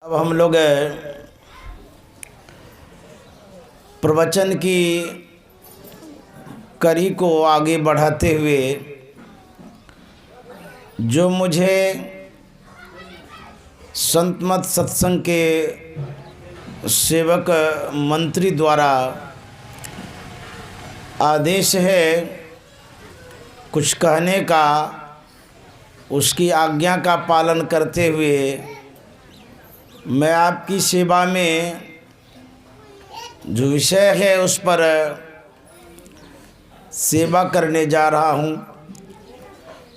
अब हम लोग प्रवचन की कड़ी को आगे बढ़ाते हुए जो मुझे संत मत सत्संग के सेवक मंत्री द्वारा आदेश है कुछ कहने का, उसकी आज्ञा का पालन करते हुए मैं आपकी सेवा में जो विषय है उस पर सेवा करने जा रहा हूँ।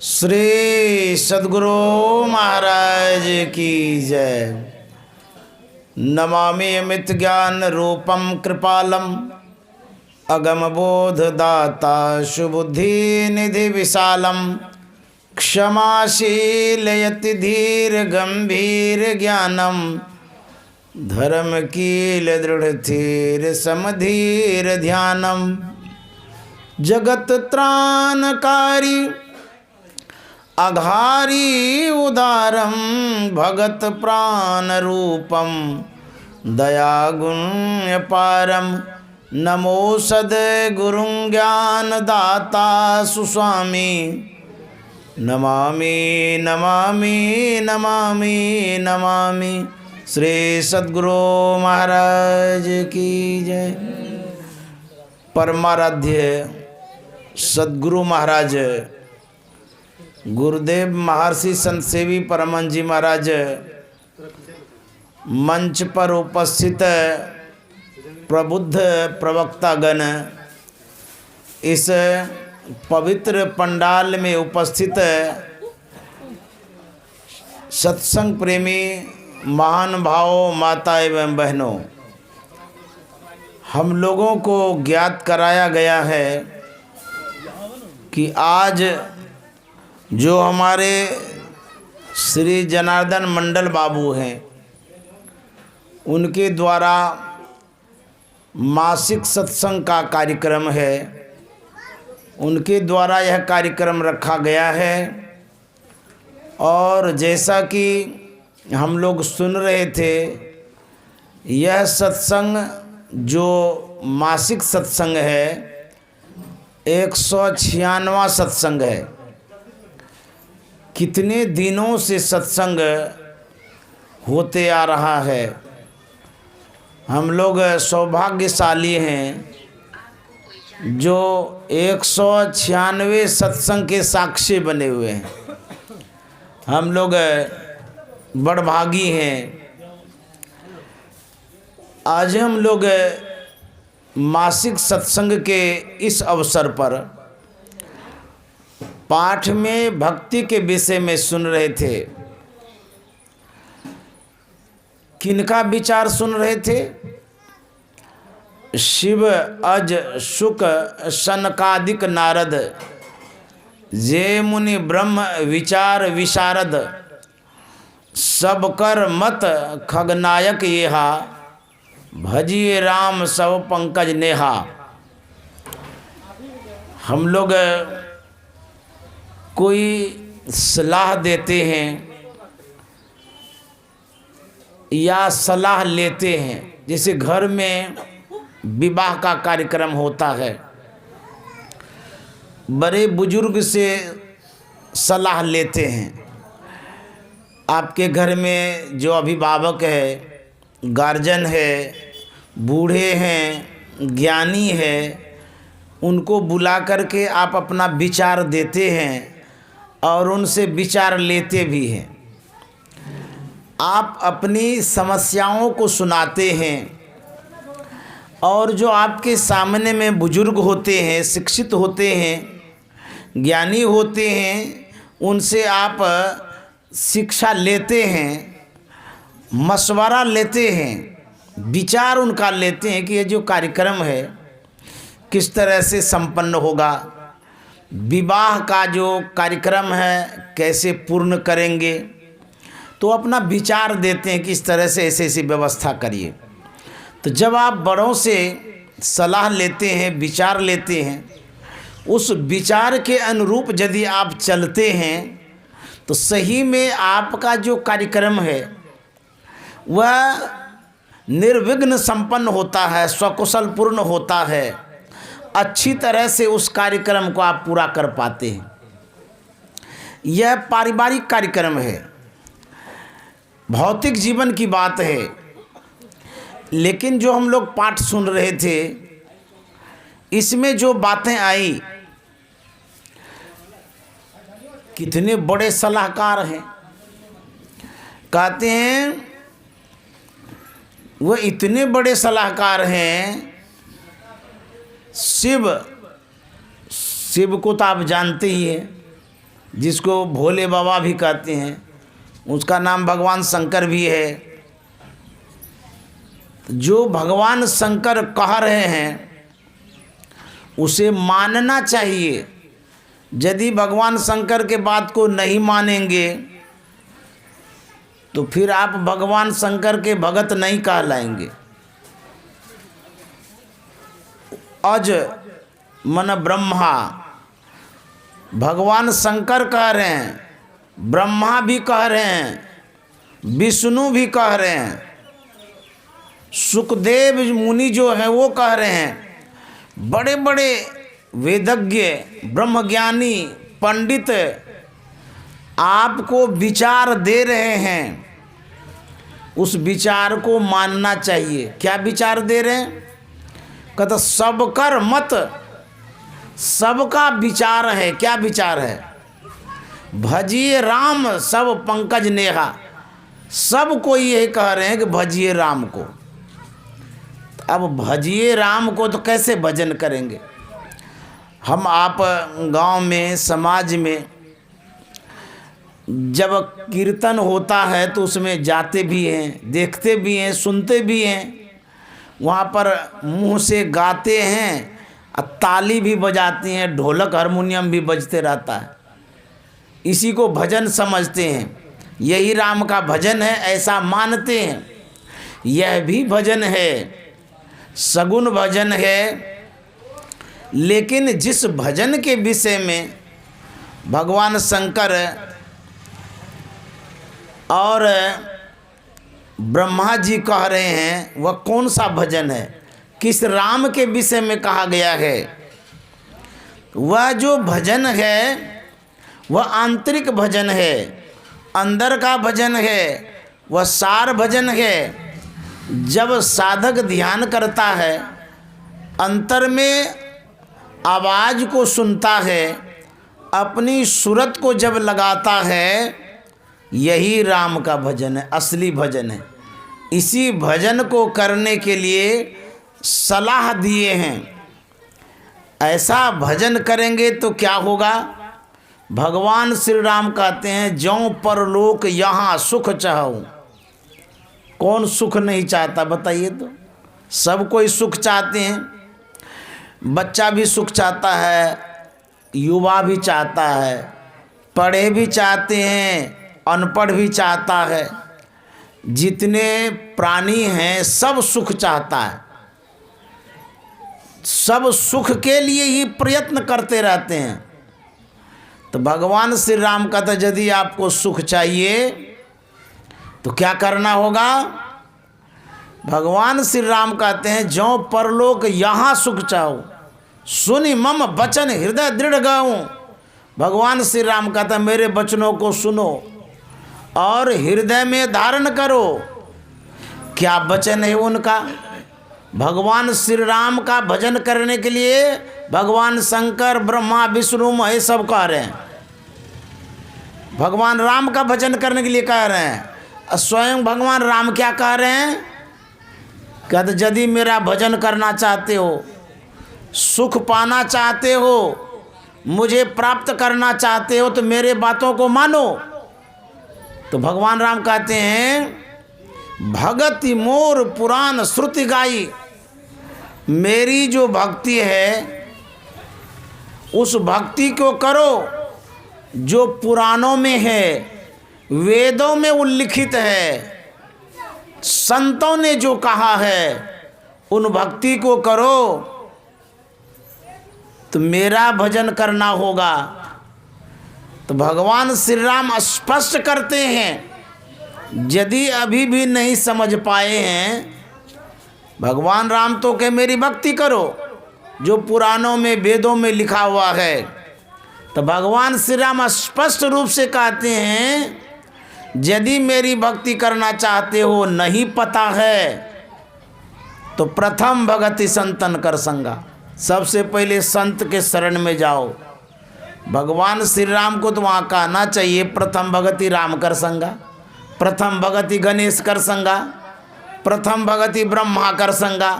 श्री सद्गुरु महाराज की जय। नमामि अमित ज्ञान रूपम कृपालम अगम बोध दाता सुबुद्धि निधि विशालम क्षमाशील यति धीर गंभीर ज्ञानम धर्म कील दृढ़ थीर समधीर ध्यानम जगत त्राणकारी अघारी उदारम भगत प्राण रूपम दया गुण पारम नमो सद गुरु ज्ञान दाता सुस्वामी नमामि नमामि नमामि नमामि। श्री सद्गुरु महाराज की जय। परमाराध्य सद्गुरु महाराज गुरुदेव महर्षि संत सेवी परमहंस जी महाराज मंच पर उपस्थित प्रबुद्ध प्रवक्तागण, इस पवित्र पंडाल में उपस्थित सत्संग प्रेमी महान भावों, माता एवं बहनों, हम लोगों को ज्ञात कराया गया है कि आज जो हमारे श्री जनार्दन मंडल बाबू हैं, उनके द्वारा मासिक सत्संग का कार्यक्रम है, उनके द्वारा यह कार्यक्रम रखा गया है। और जैसा कि हम लोग सुन रहे थे, यह सत्संग जो मासिक सत्संग है 196वां सत्संग है। कितने दिनों से सत्संग होते आ रहा है। हम लोग सौभाग्यशाली हैं जो 196 सत्संग के साक्षी बने हुए हैं। हम लोग बड़भागी हैं। आज हम लोग मासिक सत्संग के इस अवसर पर पाठ में भक्ति के विषय में सुन रहे थे। किनका विचार सुन रहे थे? शिव अज शुक सनकादिक नारद जे मुनि ब्रह्म विचार विशारद सब कर मत खगनायक येहा भजिए राम सब पंकज नेहा। हम लोग कोई सलाह देते हैं या सलाह लेते हैं, जैसे घर में विवाह का कार्यक्रम होता है, बड़े बुजुर्ग से सलाह लेते हैं। आपके घर में जो अभिभावक है, गार्जियन है, बूढ़े हैं, ज्ञानी है, उनको बुला करके आप अपना विचार देते हैं और उनसे विचार लेते भी हैं। आप अपनी समस्याओं को सुनाते हैं और जो आपके सामने में बुजुर्ग होते हैं, शिक्षित होते हैं, ज्ञानी होते हैं, उनसे आप शिक्षा लेते हैं, मशवरा लेते हैं, विचार उनका लेते हैं कि ये जो कार्यक्रम है किस तरह से संपन्न होगा, विवाह का जो कार्यक्रम है कैसे पूर्ण करेंगे। तो अपना विचार देते हैं कि इस तरह से ऐसे ऐसी व्यवस्था करिए। तो जब आप बड़ों से सलाह लेते हैं, विचार लेते हैं, उस विचार के अनुरूप यदि आप चलते हैं तो सही में आपका जो कार्यक्रम है वह निर्विघ्न संपन्न होता है, स्वकुशल पूर्ण होता है, अच्छी तरह से उस कार्यक्रम को आप पूरा कर पाते हैं। यह पारिवारिक कार्यक्रम है, भौतिक जीवन की बात है। लेकिन जो हम लोग पाठ सुन रहे थे, इसमें जो बातें आई, कितने बड़े सलाहकार हैं। कहते हैं वो इतने बड़े सलाहकार हैं। शिव को तो आप जानते ही हैं, जिसको भोले बाबा भी कहते हैं, उसका नाम भगवान शंकर भी है। जो भगवान शंकर कह रहे हैं उसे मानना चाहिए। यदि भगवान शंकर के बात को नहीं मानेंगे तो फिर आप भगवान शंकर के भगत नहीं कहलाएंगे। अज मन ब्रह्मा, भगवान शंकर कह रहे हैं, ब्रह्मा भी कह रहे हैं, विष्णु भी कह रहे हैं, सुखदेव मुनि जो हैं वो कह रहे हैं, बड़े बड़े वेदज्ञ ब्रह्मज्ञानी पंडित आपको विचार दे रहे हैं। उस विचार को मानना चाहिए। क्या विचार दे रहे हैं? कहते सबकर मत, सबका विचार है। क्या विचार है? भजिए राम सब पंकज नेहा। सब कोई यही कह रहे हैं कि भजिए राम को। अब भजिए राम को तो कैसे भजन करेंगे? हम आप गांव में, समाज में जब कीर्तन होता है तो उसमें जाते भी हैं, देखते भी हैं, सुनते भी हैं। वहाँ पर मुंह से गाते हैं, ताली भी बजाती हैं, ढोलक हारमोनियम भी बजते रहता है। इसी को भजन समझते हैं। यही राम का भजन है, ऐसा मानते हैं। यह भी भजन है, सगुण भजन है। लेकिन जिस भजन के विषय में भगवान शंकर और ब्रह्मा जी कह रहे हैं, वह कौन सा भजन है? किस राम के विषय में कहा गया है? वह जो भजन है वह आंतरिक भजन है, अंदर का भजन है, वह सार भजन है। जब साधक ध्यान करता है, अंतर में आवाज़ को सुनता है, अपनी सूरत को जब लगाता है, यही राम का भजन है, असली भजन है। इसी भजन को करने के लिए सलाह दिए हैं। ऐसा भजन करेंगे तो क्या होगा? भगवान श्री राम कहते हैं, ज्यों परलोक यहाँ सुख चाहूँ। कौन सुख नहीं चाहता बताइए तो? सब कोई सुख चाहते हैं। बच्चा भी सुख चाहता है, युवा भी चाहता है, पढ़े भी चाहते हैं, अनपढ़ भी चाहता है। जितने प्राणी हैं सब सुख चाहता है। सब सुख के लिए ही प्रयत्न करते रहते हैं। तो भगवान श्री राम का तो यदि आपको सुख चाहिए तो क्या करना होगा? भगवान श्री राम कहते हैं, ज्यों परलोक यहाँ सुख चाहो, सुनि मम वचन हृदय दृढ़ गाऊं। भगवान श्री राम कहते हैं, मेरे वचनों को सुनो और हृदय में धारण करो। क्या वचन है उनका? भगवान श्री राम का भजन करने के लिए भगवान शंकर, ब्रह्मा, विष्णु, महेश सब कह रहे हैं। भगवान राम का भजन करने के लिए कह रहे हैं। स्वयं भगवान राम क्या कह रहे हैं? कहते यदि मेरा भजन करना चाहते हो, सुख पाना चाहते हो, मुझे प्राप्त करना चाहते हो, तो मेरे बातों को मानो। तो भगवान राम कहते हैं, भगति मोर पुराण श्रुति गाई। मेरी जो भक्ति है उस भक्ति को करो जो पुराणों में है, वेदों में उल्लिखित है, संतों ने जो कहा है उन भक्ति को करो तो मेरा भजन करना होगा। तो भगवान श्री राम स्पष्ट करते हैं, यदि अभी भी नहीं समझ पाए हैं, भगवान राम तो कहे मेरी भक्ति करो, जो पुराणों में वेदों में लिखा हुआ है। तो भगवान श्री राम स्पष्ट रूप से कहते हैं, यदि मेरी भक्ति करना चाहते हो, नहीं पता है, तो प्रथम भगति संतन कर संगा, सबसे पहले संत के शरण में जाओ। भगवान श्री राम को तो वहाँ कहना चाहिए प्रथम भगति राम कर संगा, प्रथम भगति गणेश कर संगा, प्रथम भगति ब्रह्मा कर संगा,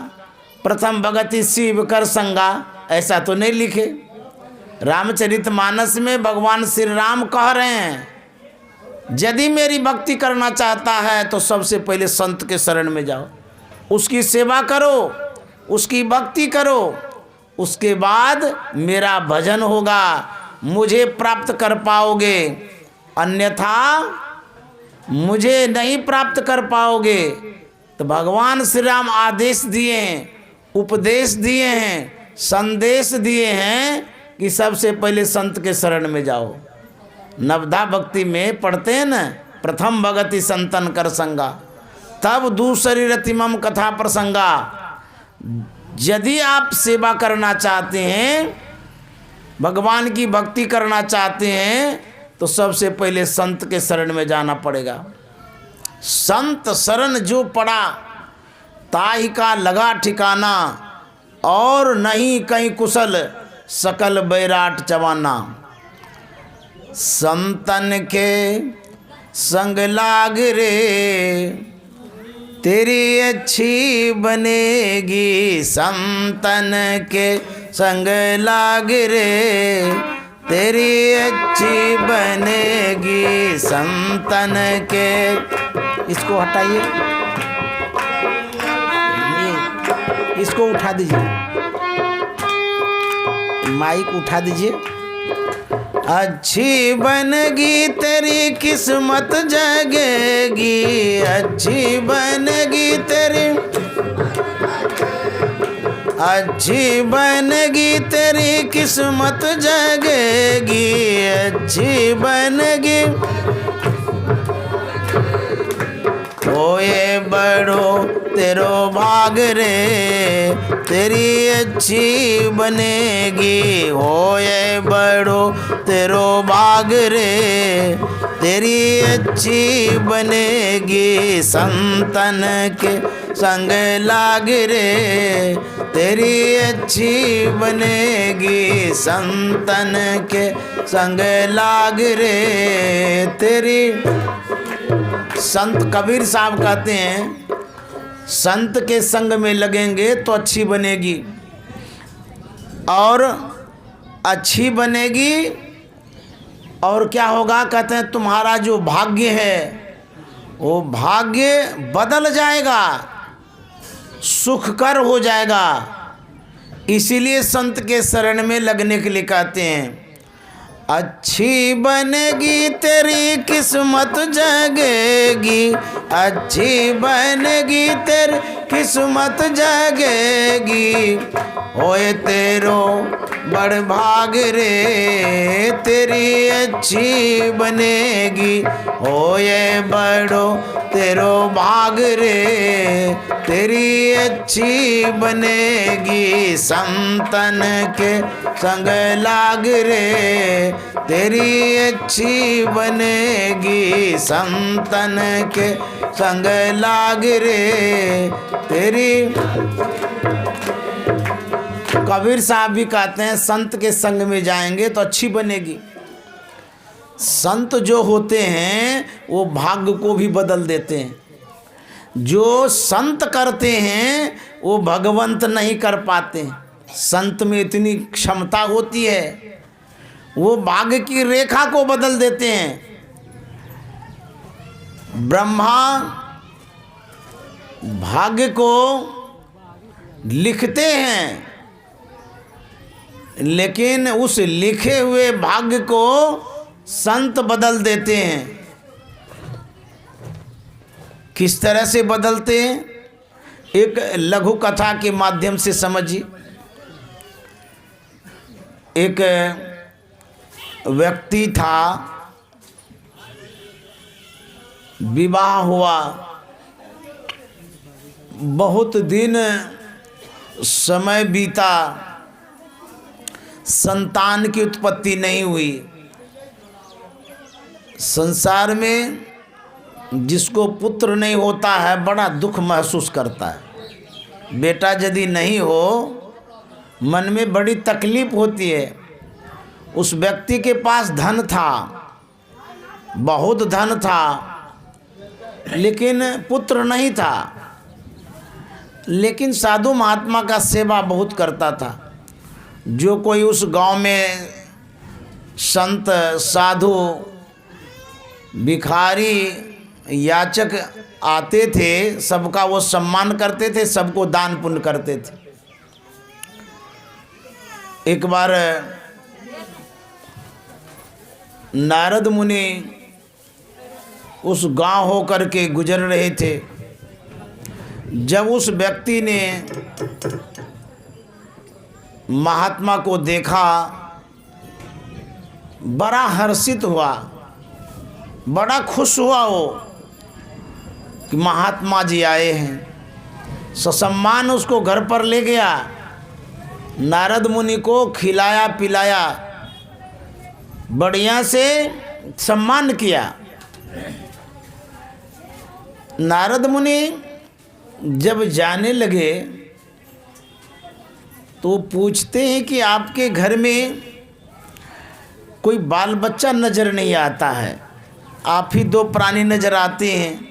प्रथम भगति शिव कर संगा। ऐसा तो नहीं लिखे। रामचरितमानस में भगवान श्री राम कह रहे हैं, यदि मेरी भक्ति करना चाहता है तो सबसे पहले संत के शरण में जाओ, उसकी सेवा करो, उसकी भक्ति करो, उसके बाद मेरा भजन होगा, मुझे प्राप्त कर पाओगे, अन्यथा मुझे नहीं प्राप्त कर पाओगे। तो भगवान श्री राम आदेश दिए हैं, उपदेश दिए हैं, संदेश दिए हैं कि सबसे पहले संत के शरण में जाओ। नवधा भक्ति में पढ़ते हैं ना, प्रथम भगति संतन कर संगा, तब दूसरी रतिमम कथा प्रसंगा। यदि आप सेवा करना चाहते हैं, भगवान की भक्ति करना चाहते हैं, तो सबसे पहले संत के शरण में जाना पड़ेगा। संत शरण जो पड़ा, ताहि का लगा ठिकाना, और नहीं कहीं कुशल सकल बैराट चवाना। संतन के संग लाग रे, तेरी अच्छी बनेगी, संतन के संग लाग रे, तेरी अच्छी बनेगी, संतन के। इसको हटाइए, इसको उठा दीजिए, माइक उठा दीजिए। अच्छी बनेगी तेरी किस्मत जगेगी, अच्छी बनेगी तेरी, अच्छी बनेगी तेरी किस्मत जगेगी, अच्छी बनेगी। होए बड़ो तेरो भाग रे, तेरी अच्छी बनेगी, होए बड़ो तेरो भाग रे, तेरी अच्छी बनेगी, संतन के संग लाग रे, तेरी अच्छी बनेगी, संतन के संग लाग रे, तेरी। संत कबीर साहब कहते हैं, संत के संग में लगेंगे तो अच्छी बनेगी, और अच्छी बनेगी और क्या होगा, कहते हैं तुम्हारा जो भाग्य है वो भाग्य बदल जाएगा, सुखकर हो जाएगा। इसीलिए संत के शरण में लगने के लिए कहते हैं, अच्छी बनेगी तेरी किस्मत जगेगी, अच्छी बनेगी तेरी किस्मत जगेगी, होए तेरो बड़ भाग रे, तेरी अच्छी बनेगी, होए बड़ो तेरो भाग रे, तेरी अच्छी बनेगी, संतन के संग लाग रे, तेरी अच्छी बनेगी, संतन के संग लाग रे, तेरी। कबीर साहब भी कहते हैं, संत के संग में जाएंगे तो अच्छी बनेगी। संत जो होते हैं वो भाग्य को भी बदल देते हैं। जो संत करते हैं वो भगवंत नहीं कर पाते। संत में इतनी क्षमता होती है, वो भाग्य की रेखा को बदल देते हैं। ब्रह्मा भाग्य को लिखते हैं, लेकिन उस लिखे हुए भाग्य को संत बदल देते हैं। किस तरह से बदलते हैं, एक लघु कथा के माध्यम से समझिए। एक व्यक्ति था विवाह हुआ, बहुत दिन समय बीता, संतान की उत्पत्ति नहीं हुई। संसार में जिसको पुत्र नहीं होता है बड़ा दुख महसूस करता है। बेटा यदि नहीं हो मन में बड़ी तकलीफ होती है। उस व्यक्ति के पास धन था, बहुत धन था, लेकिन पुत्र नहीं था। लेकिन साधु महात्मा का सेवा बहुत करता था। जो कोई उस गांव में संत साधु भिखारी याचक आते थे, सबका वो सम्मान करते थे, सबको दान पुण्य करते थे। एक बार नारद मुनि उस गांव होकर के गुजर रहे थे। जब उस व्यक्ति ने महात्मा को देखा, बड़ा हर्षित हुआ, बड़ा खुश हुआ वो कि महात्मा जी आए हैं। ससम्मान उसको घर पर ले गया, नारद मुनि को खिलाया पिलाया, बढ़िया से सम्मान किया। नारद मुनि जब जाने लगे तो पूछते हैं कि आपके घर में कोई बाल बच्चा नज़र नहीं आता है, आप ही दो प्राणी नज़र आते हैं।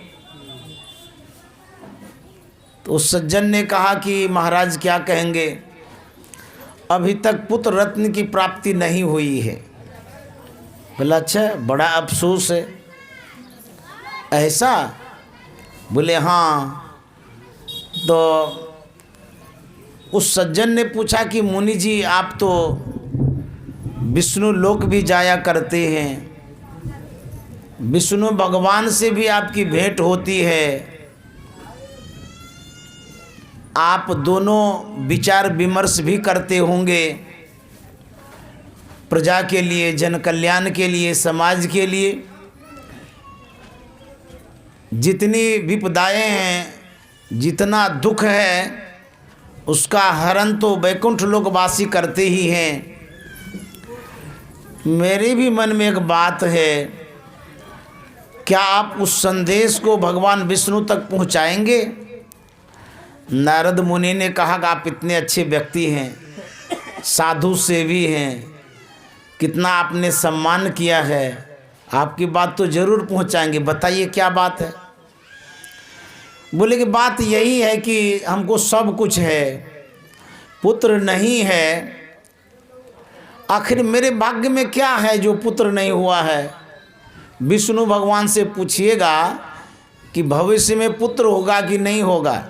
तो उस सज्जन ने कहा कि महाराज क्या कहेंगे, अभी तक पुत्र रत्न की प्राप्ति नहीं हुई है। बोला अच्छा, बड़ा अफसोस है। ऐसा? बोले हाँ। तो उस सज्जन ने पूछा कि मुनि जी आप तो विष्णु लोक भी जाया करते हैं, विष्णु भगवान से भी आपकी भेंट होती है, आप दोनों विचार विमर्श भी करते होंगे प्रजा के लिए, जन कल्याण के लिए, समाज के लिए। जितनी विपदाएं हैं, जितना दुख है, उसका हरण तो वैकुंठ लोकवासी करते ही हैं। मेरे भी मन में एक बात है, क्या आप उस संदेश को भगवान विष्णु तक पहुंचाएंगे? नारद मुनि ने कहा कि आप इतने अच्छे व्यक्ति हैं, साधु सेवी हैं, कितना आपने सम्मान किया है, आपकी बात तो ज़रूर पहुंचाएंगे। बताइए क्या बात है? बोले कि बात यही है कि हमको सब कुछ है, पुत्र नहीं है। आखिर मेरे भाग्य में क्या है जो पुत्र नहीं हुआ है? विष्णु भगवान से पूछिएगा कि भविष्य में पुत्र होगा कि नहीं होगा।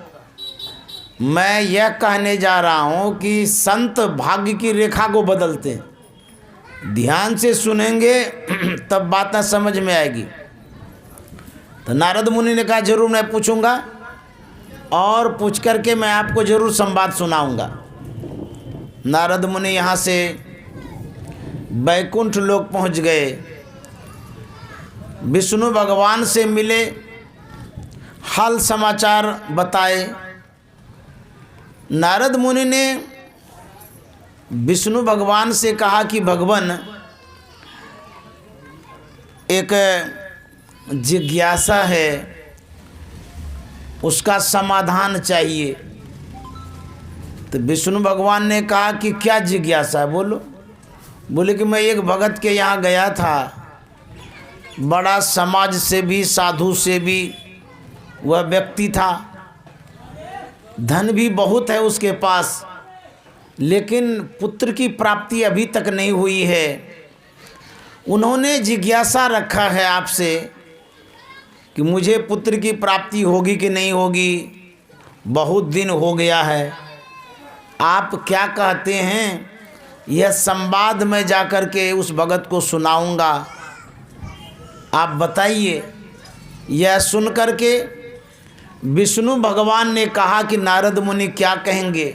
मैं यह कहने जा रहा हूँ कि संत भाग्य की रेखा को बदलते हैं। ध्यान से सुनेंगे तब बातें समझ में आएगी। तो नारद मुनि ने कहा जरूर मैं पूछूंगा, और पूछ करके मैं आपको जरूर संवाद सुनाऊंगा। नारद मुनि यहाँ से वैकुंठ लोक पहुँच गए, विष्णु भगवान से मिले, हाल समाचार बताए। नारद मुनि ने विष्णु भगवान से कहा कि भगवान, एक जिज्ञासा है, उसका समाधान चाहिए। तो विष्णु भगवान ने कहा कि क्या जिज्ञासा है, बोलो। बोले कि मैं एक भगत के यहाँ गया था, बड़ा समाज से भी साधु से भी वह व्यक्ति था, धन भी बहुत है उसके पास, लेकिन पुत्र की प्राप्ति अभी तक नहीं हुई है। उन्होंने जिज्ञासा रखा है आपसे कि मुझे पुत्र की प्राप्ति होगी कि नहीं होगी, बहुत दिन हो गया है, आप क्या कहते हैं? यह संवाद मैं जाकर के उस भगत को सुनाऊंगा, आप बताइए। यह सुन करके विष्णु भगवान ने कहा कि नारद मुनि क्या कहेंगे,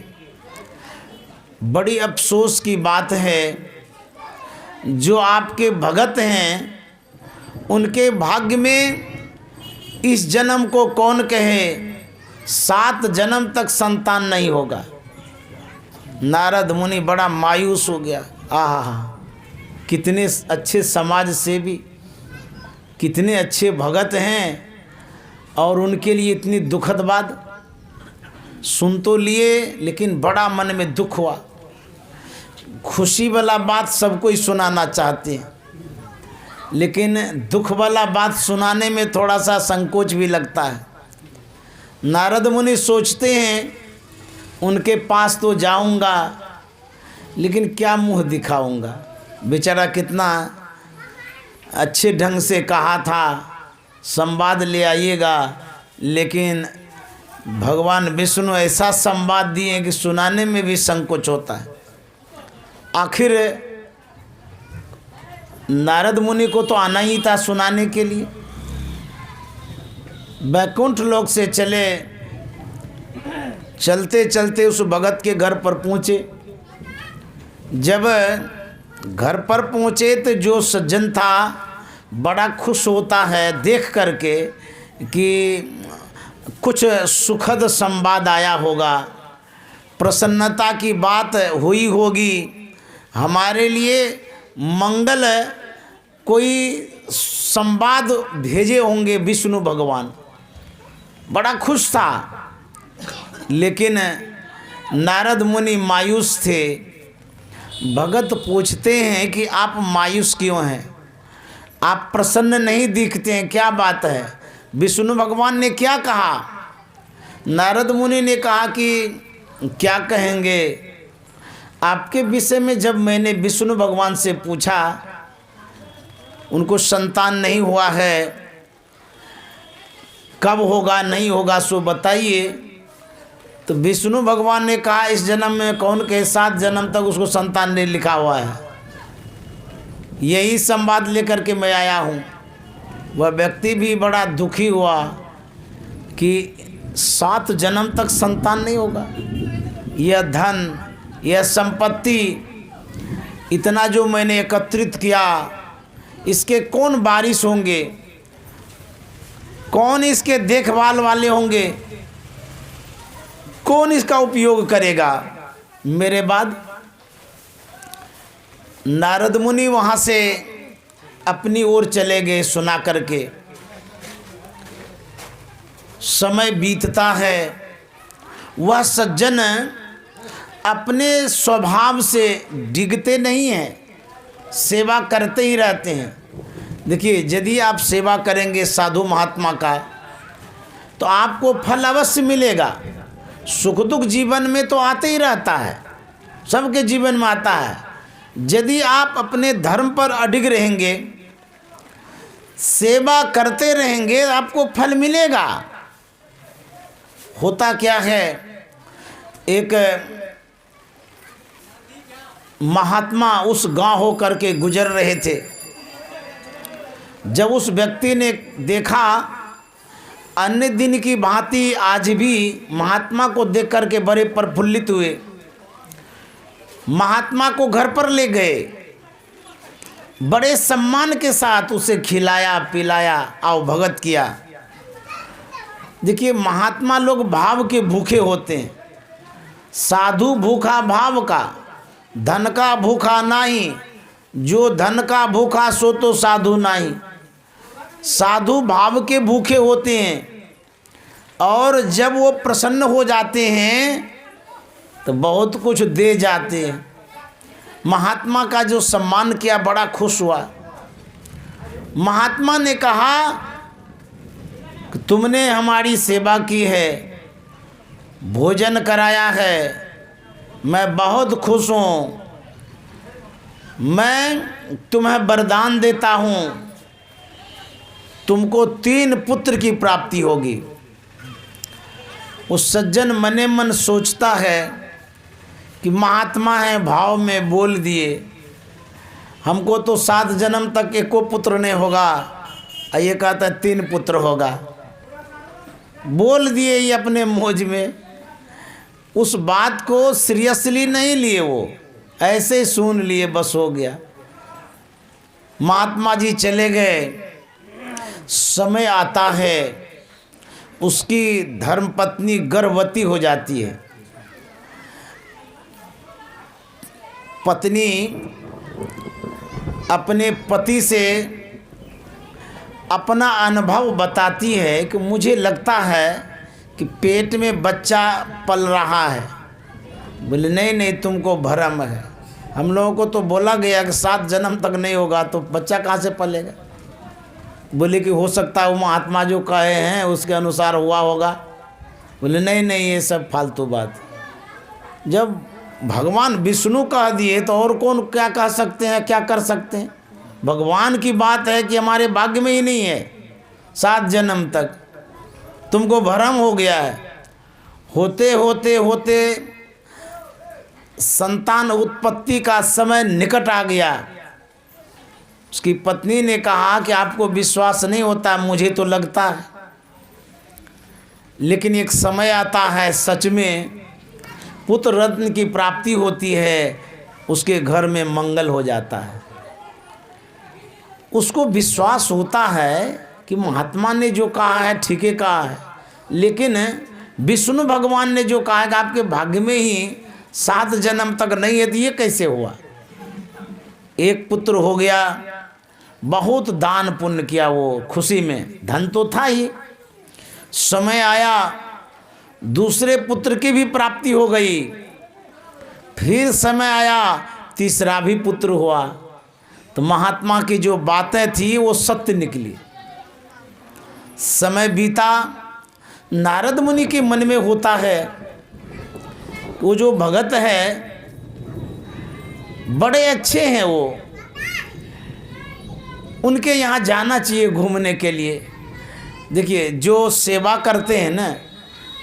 बड़ी अफसोस की बात है, जो आपके भगत हैं उनके भाग्य में इस जन्म को कौन कहे, 7 जन्म तक संतान नहीं होगा। नारद मुनि बड़ा मायूस हो गया। आहा, कितने अच्छे समाज सेवी, कितने अच्छे भगत हैं, और उनके लिए इतनी दुखद बात। सुन तो लिए, लेकिन बड़ा मन में दुख हुआ। खुशी वाला बात सबको ही सुनाना चाहते हैं, लेकिन दुख वाला बात सुनाने में थोड़ा सा संकोच भी लगता है। नारद मुनि सोचते हैं उनके पास तो जाऊंगा, लेकिन क्या मुंह दिखाऊंगा। बेचारा कितना अच्छे ढंग से कहा था, संवाद ले आइएगा, लेकिन भगवान विष्णु ऐसा संवाद दिए कि सुनाने में भी संकोच होता है। आखिर नारद मुनि को तो आना ही था सुनाने के लिए। वैकुंठ लोक से चलते चलते उस भगत के घर पर पहुँचे। जब घर पर पहुँचे तो जो सज्जन था बड़ा खुश होता है देख करके कि कुछ सुखद संवाद आया होगा, प्रसन्नता की बात हुई होगी, हमारे लिए मंगल कोई संवाद भेजे होंगे विष्णु भगवान। बड़ा खुश था, लेकिन नारद मुनि मायूस थे। भगत पूछते हैं कि आप मायूस क्यों हैं, आप प्रसन्न नहीं दिखते हैं, क्या बात है? विष्णु भगवान ने क्या कहा? नारद मुनि ने कहा कि क्या कहेंगे, आपके विषय में जब मैंने विष्णु भगवान से पूछा, उनको संतान नहीं हुआ है, कब होगा नहीं होगा सो बताइए। तो विष्णु भगवान ने कहा इस जन्म में कौन कहे 7 जन्म तक उसको संतान नहीं लिखा हुआ है। यही संवाद लेकर के मैं आया हूँ। वह व्यक्ति भी बड़ा दुखी हुआ कि 7 जन्म तक संतान नहीं होगा। यह धन, यह संपत्ति, इतना जो मैंने एकत्रित किया, इसके कौन वारिस होंगे, कौन इसके देखभाल वाले होंगे, कौन इसका उपयोग करेगा मेरे बाद? नारद मुनि वहाँ से अपनी ओर चले गए सुना करके। समय बीतता है, वह सज्जन अपने स्वभाव से डिगते नहीं हैं, सेवा करते ही रहते हैं। देखिए, यदि आप सेवा करेंगे साधु महात्मा का तो आपको फल अवश्य मिलेगा। सुख दुख जीवन में तो आते ही रहता है, सबके जीवन में आता है। यदि आप अपने धर्म पर अडिग रहेंगे, सेवा करते रहेंगे, आपको फल मिलेगा। होता क्या है, एक महात्मा उस गांव हो करके गुजर रहे थे। जब उस व्यक्ति ने देखा अन्य दिन की भांति आज भी महात्मा को देख करके बड़े प्रफुल्लित हुए। महात्मा को घर पर ले गए, बड़े सम्मान के साथ उसे खिलाया पिलाया, आओ भगत किया। देखिए, महात्मा लोग भाव के भूखे होते हैं। साधु भूखा भाव का, धन का भूखा नहीं, जो धन का भूखा सो तो साधु नहीं। साधु भाव के भूखे होते हैं, और जब वो प्रसन्न हो जाते हैं तो बहुत कुछ दे जाते हैं। महात्मा का जो सम्मान किया, बड़ा खुश हुआ। महात्मा ने कहा कि तुमने हमारी सेवा की है, भोजन कराया है, मैं बहुत खुश हूँ। मैं तुम्हें वरदान देता हूँ, तुमको 3 पुत्र की प्राप्ति होगी। उस सज्जन मने मन सोचता है कि महात्मा है, भाव में बोल दिए, हमको तो 7 जन्म तक एको पुत्र नहीं होगा, ये कहता है 3 पुत्र होगा। बोल दिए ये अपने मौज में, उस बात को सीरियसली नहीं लिए, वो ऐसे ही सुन लिए, बस हो गया। महात्मा जी चले गए। समय आता है उसकी धर्मपत्नी गर्भवती हो जाती है। पत्नी अपने पति से अपना अनुभव बताती है कि मुझे लगता है कि पेट में बच्चा पल रहा है। बोले नहीं नहीं, तुमको भ्रम है, हम लोगों को तो बोला गया कि 7 जन्म तक नहीं होगा, तो बच्चा कहाँ से पलेगा। बोले कि हो सकता है वो महात्मा जो कहे हैं उसके अनुसार हुआ होगा। बोले नहीं नहीं, ये सब फालतू बात। जब भगवान विष्णु कह दिए तो और कौन क्या कह सकते हैं, क्या कर सकते हैं। भगवान की बात है कि हमारे भाग्य में ही नहीं है 7 जन्म तक, तुमको भ्रम हो गया है। होते होते होते संतान उत्पत्ति का समय निकट आ गया। उसकी पत्नी ने कहा कि आपको विश्वास नहीं होता, मुझे तो लगता है, लेकिन एक समय आता है सच में पुत्र रत्न की प्राप्ति होती है, उसके घर में मंगल हो जाता है। उसको विश्वास होता है कि महात्मा ने जो कहा है ठीक है कहा है, लेकिन विष्णु भगवान ने जो कहा है कि आपके भाग्य में ही 7 जन्म तक नहीं है, तो ये कैसे हुआ। एक पुत्र हो गया, बहुत दान पुण्य किया वो खुशी में, धन तो था ही। समय आया दूसरे पुत्र की भी प्राप्ति हो गई, फिर समय आया तीसरा भी पुत्र हुआ, तो महात्मा की जो बातें थी वो सत्य निकली। समय बीता, नारद मुनि के मन में होता है वो जो भगत है बड़े अच्छे हैं, वो उनके यहाँ जाना चाहिए घूमने के लिए। देखिए जो सेवा करते हैं ना,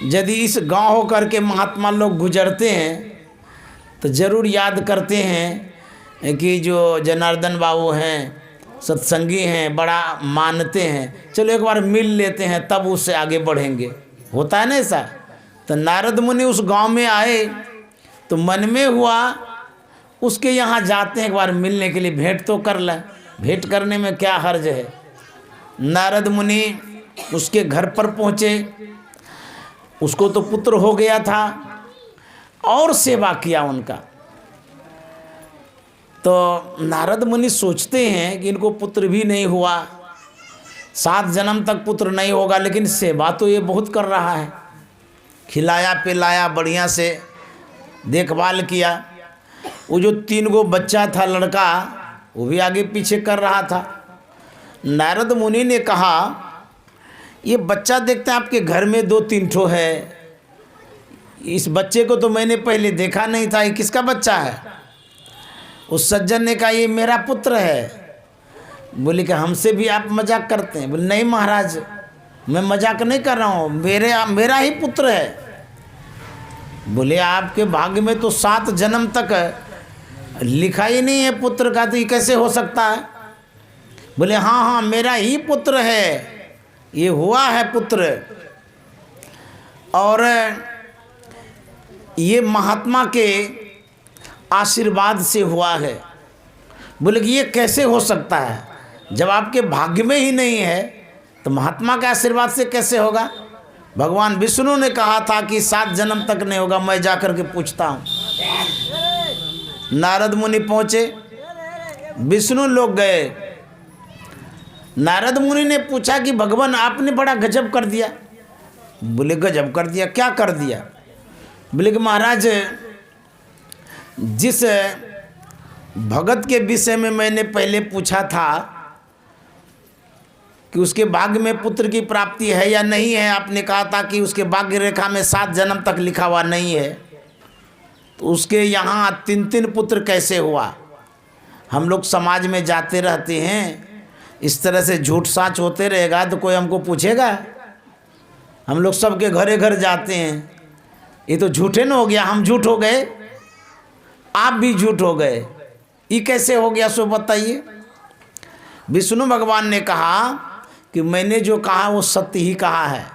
यदि इस गांव होकर के महात्मा लोग गुजरते हैं तो ज़रूर याद करते हैं कि जो जनार्दन बाबू हैं सत्संगी हैं, बड़ा मानते हैं, चलो एक बार मिल लेते हैं तब उससे आगे बढ़ेंगे। होता है ना ऐसा। तो नारद मुनि उस गांव में आए तो मन में हुआ उसके यहाँ जाते हैं, एक बार मिलने के लिए भेंट तो कर लें, भेंट करने में क्या हर्ज है। नारद मुनि उसके घर पर पहुँचे, उसको तो पुत्र हो गया था और सेवा किया उनका। तो नारद मुनि सोचते हैं कि इनको पुत्र भी नहीं हुआ, 7 जन्म तक पुत्र नहीं होगा, लेकिन सेवा तो ये बहुत कर रहा है, खिलाया पिलाया, बढ़िया से देखभाल किया। वो जो 3 गो बच्चा था लड़का, वो भी आगे पीछे कर रहा था। नारद मुनि ने कहा ये बच्चा देखते हैं आपके घर में 2-3 ठो है, इस बच्चे को तो मैंने पहले देखा नहीं था, ये किसका बच्चा है। उस सज्जन ने कहा ये मेरा पुत्र है। बोले कि हमसे भी आप मजाक करते हैं। बोले नहीं महाराज, मैं मजाक नहीं कर रहा हूँ, मेरा ही पुत्र है। बोले आपके भाग्य में तो 7 जन्म तक लिखा ही नहीं है पुत्र का, तो ये कैसे हो सकता है। बोले हाँ हाँ मेरा ही पुत्र है, ये हुआ है पुत्र, और ये महात्मा के आशीर्वाद से हुआ है। बोले कि ये कैसे हो सकता है, जब आपके भाग्य में ही नहीं है तो महात्मा के आशीर्वाद से कैसे होगा। भगवान विष्णु ने कहा था कि 7 जन्म तक नहीं होगा, मैं जाकर के पूछता हूँ। नारद मुनि पहुँचे, विष्णु लोग गए। नारद मुनि ने पूछा कि भगवान आपने बड़ा गजब कर दिया। बोले गजब कर दिया, क्या कर दिया। बोले कि महाराज जिस भगत के विषय में मैंने पहले पूछा था कि उसके भाग्य में पुत्र की प्राप्ति है या नहीं है, आपने कहा था कि उसके भाग्य रेखा में 7 जन्म तक लिखा हुआ नहीं है, तो उसके यहाँ 3-3 पुत्र कैसे हुआ। हम लोग समाज में जाते रहते हैं, इस तरह से झूठ साच होते रहेगा तो कोई हमको पूछेगा। हम लोग सबके घरे घर जाते हैं, ये तो झूठे न हो गया, हम झूठ हो गए, आप भी झूठ हो गए, ये कैसे हो गया सो बताइए। विष्णु भगवान ने कहा कि मैंने जो कहा वो सत्य ही कहा है।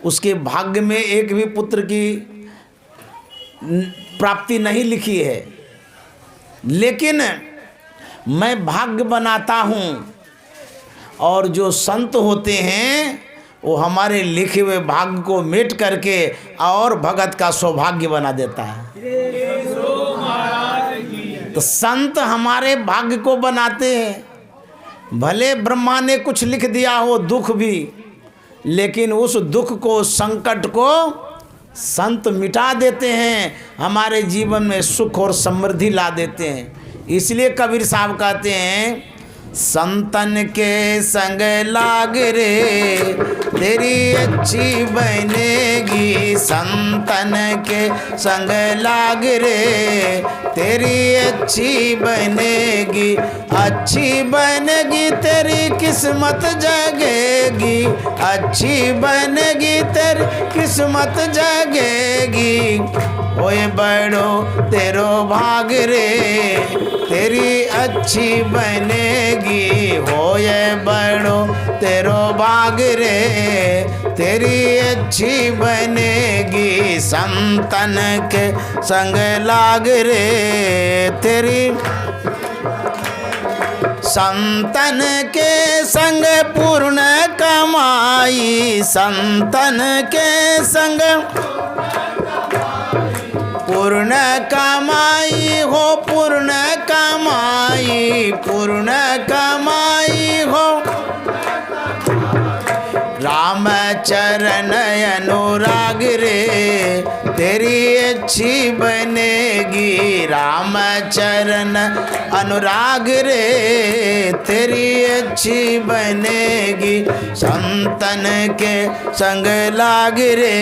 उसके भाग्य में एक भी पुत्र की प्राप्ति नहीं लिखी है, लेकिन मैं भाग्य बनाता हूँ, और जो संत होते हैं वो हमारे लिखे हुए भाग्य को मेट करके और भगत का सौभाग्य बना देता है। तो संत हमारे भाग्य को बनाते हैं। भले ब्रह्मा ने कुछ लिख दिया हो दुख भी, लेकिन उस दुख को, संकट को संत मिटा देते हैं, हमारे जीवन में सुख और समृद्धि ला देते हैं। इसलिए कबीर साहब कहते हैं, संतन के संग लाग रे तेरी अच्छी बनेगी, संतन के संग लाग रे तेरी अच्छी बनेगी, अच्छी बनेगी तेरी किस्मत जगेगी, अच्छी बनेगी तेरी किस्मत जगेगी, ओए बड़ो तेरो भाग रे तेरी अच्छी बनेगी, होए बड़ो तेरो भाग रे तेरी अच्छी बनेगी, संतन के संग लाग रे तेरी, संतन के संग पूर्ण कमाई, संतन के संग पूर्ण कमाई हो, पूर्ण कमाई, पूर्ण कमाई हो, राम चरण अनुराग रे तेरी अच्छी बनेगी, राम चरण अनुराग रे तेरी अच्छी बनेगी, संतन के संग लाग रे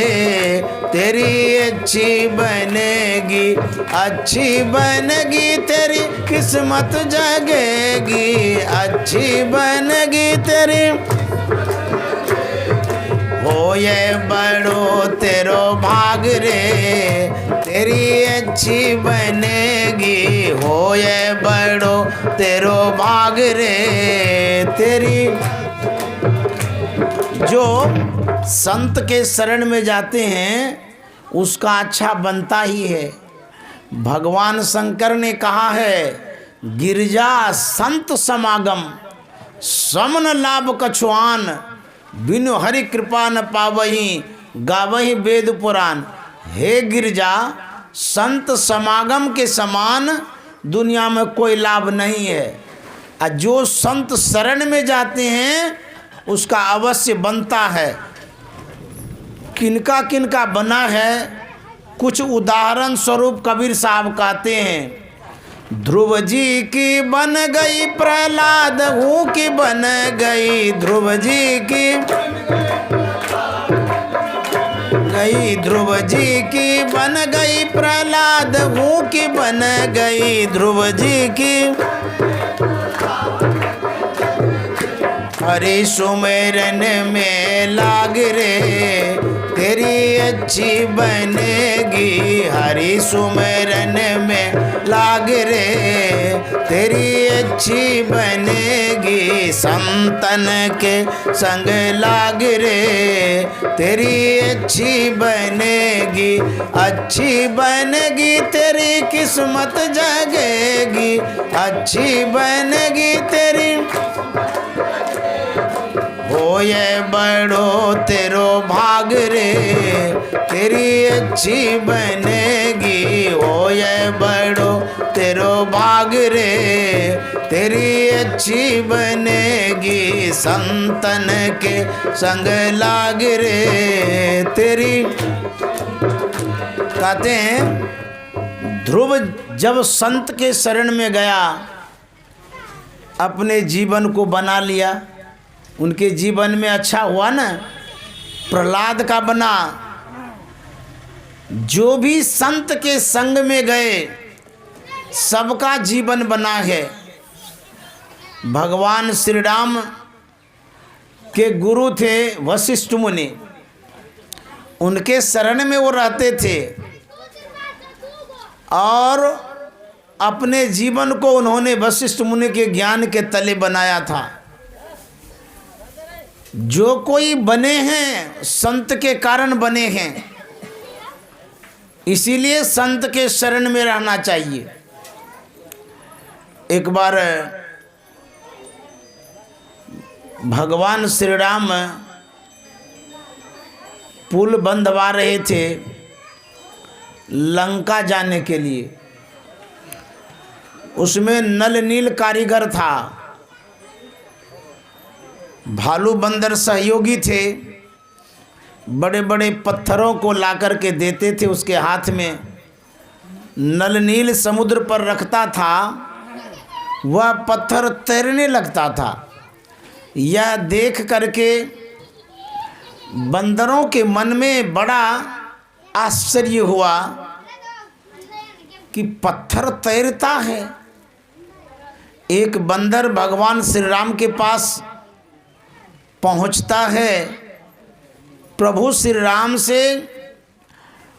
तेरी अच्छी बनेगी, अच्छी बनेगी तेरी किस्मत जगेगी, अच्छी बनेगी तेरी, होए बड़ो तेरो भाग रे तेरी अच्छी बनेगी, होए बड़ो तेरो भाग रे तेरी। जो संत के शरण में जाते हैं उसका अच्छा बनता ही है। भगवान शंकर ने कहा है, गिरजा संत समागम समन लाभ कछुआन, बिनु हरि कृपा न पावही गावही वेद पुराण। हे गिरजा, संत समागम के समान दुनिया में कोई लाभ नहीं है। और जो संत शरण में जाते हैं उसका अवश्य बनता है। किनका किनका बना है, कुछ उदाहरण स्वरूप कबीर साहब कहते हैं, ध्रुव जी की बन गई, प्रहलाद हूँ की बन गई, ध्रुव जी की गई, ध्रुव जी की बन गई, प्रहलाद हूँ की बन गई, ध्रुव जी की हरि सुमेरन में लाग रे तेरी अच्छी बनेगी, हरि सुमेरन में लाग रे तेरी अच्छी बनेगी, संतन के संग लाग रे तेरी अच्छी बनेगी, अच्छी बनेगी तेरी किस्मत जगेगी, अच्छी बनेगी तेरी, होए बड़ो तेरो भाग रे तेरी अच्छी बनेगी, होए बड़ो तेरो भाग रे तेरी अच्छी बनेगी, संतन के संग लाग रे तेरी। कहते हैं, ध्रुव जब संत के शरण में गया, अपने जीवन को बना लिया, उनके जीवन में अच्छा हुआ ना। प्रहलाद का बना। जो भी संत के संग में गए सबका जीवन बना है। भगवान श्री राम के गुरु थे वशिष्ठ मुनि, उनके शरण में वो रहते थे और अपने जीवन को उन्होंने वशिष्ठ मुनि के ज्ञान के तले बनाया था। जो कोई बने हैं संत के कारण बने हैं, इसीलिए संत के शरण में रहना चाहिए। एक बार भगवान श्री राम पुल बंधवा रहे थे लंका जाने के लिए। उसमें नल नील कारीगर था, भालू बंदर सहयोगी थे। बड़े बड़े पत्थरों को ला कर के देते थे उसके हाथ में। नल नील समुद्र पर रखता था, वह पत्थर तैरने लगता था। यह देख करके बंदरों के मन में बड़ा आश्चर्य हुआ कि पत्थर तैरता है। एक बंदर भगवान श्री राम के पास पहुंचता है। प्रभु श्री राम से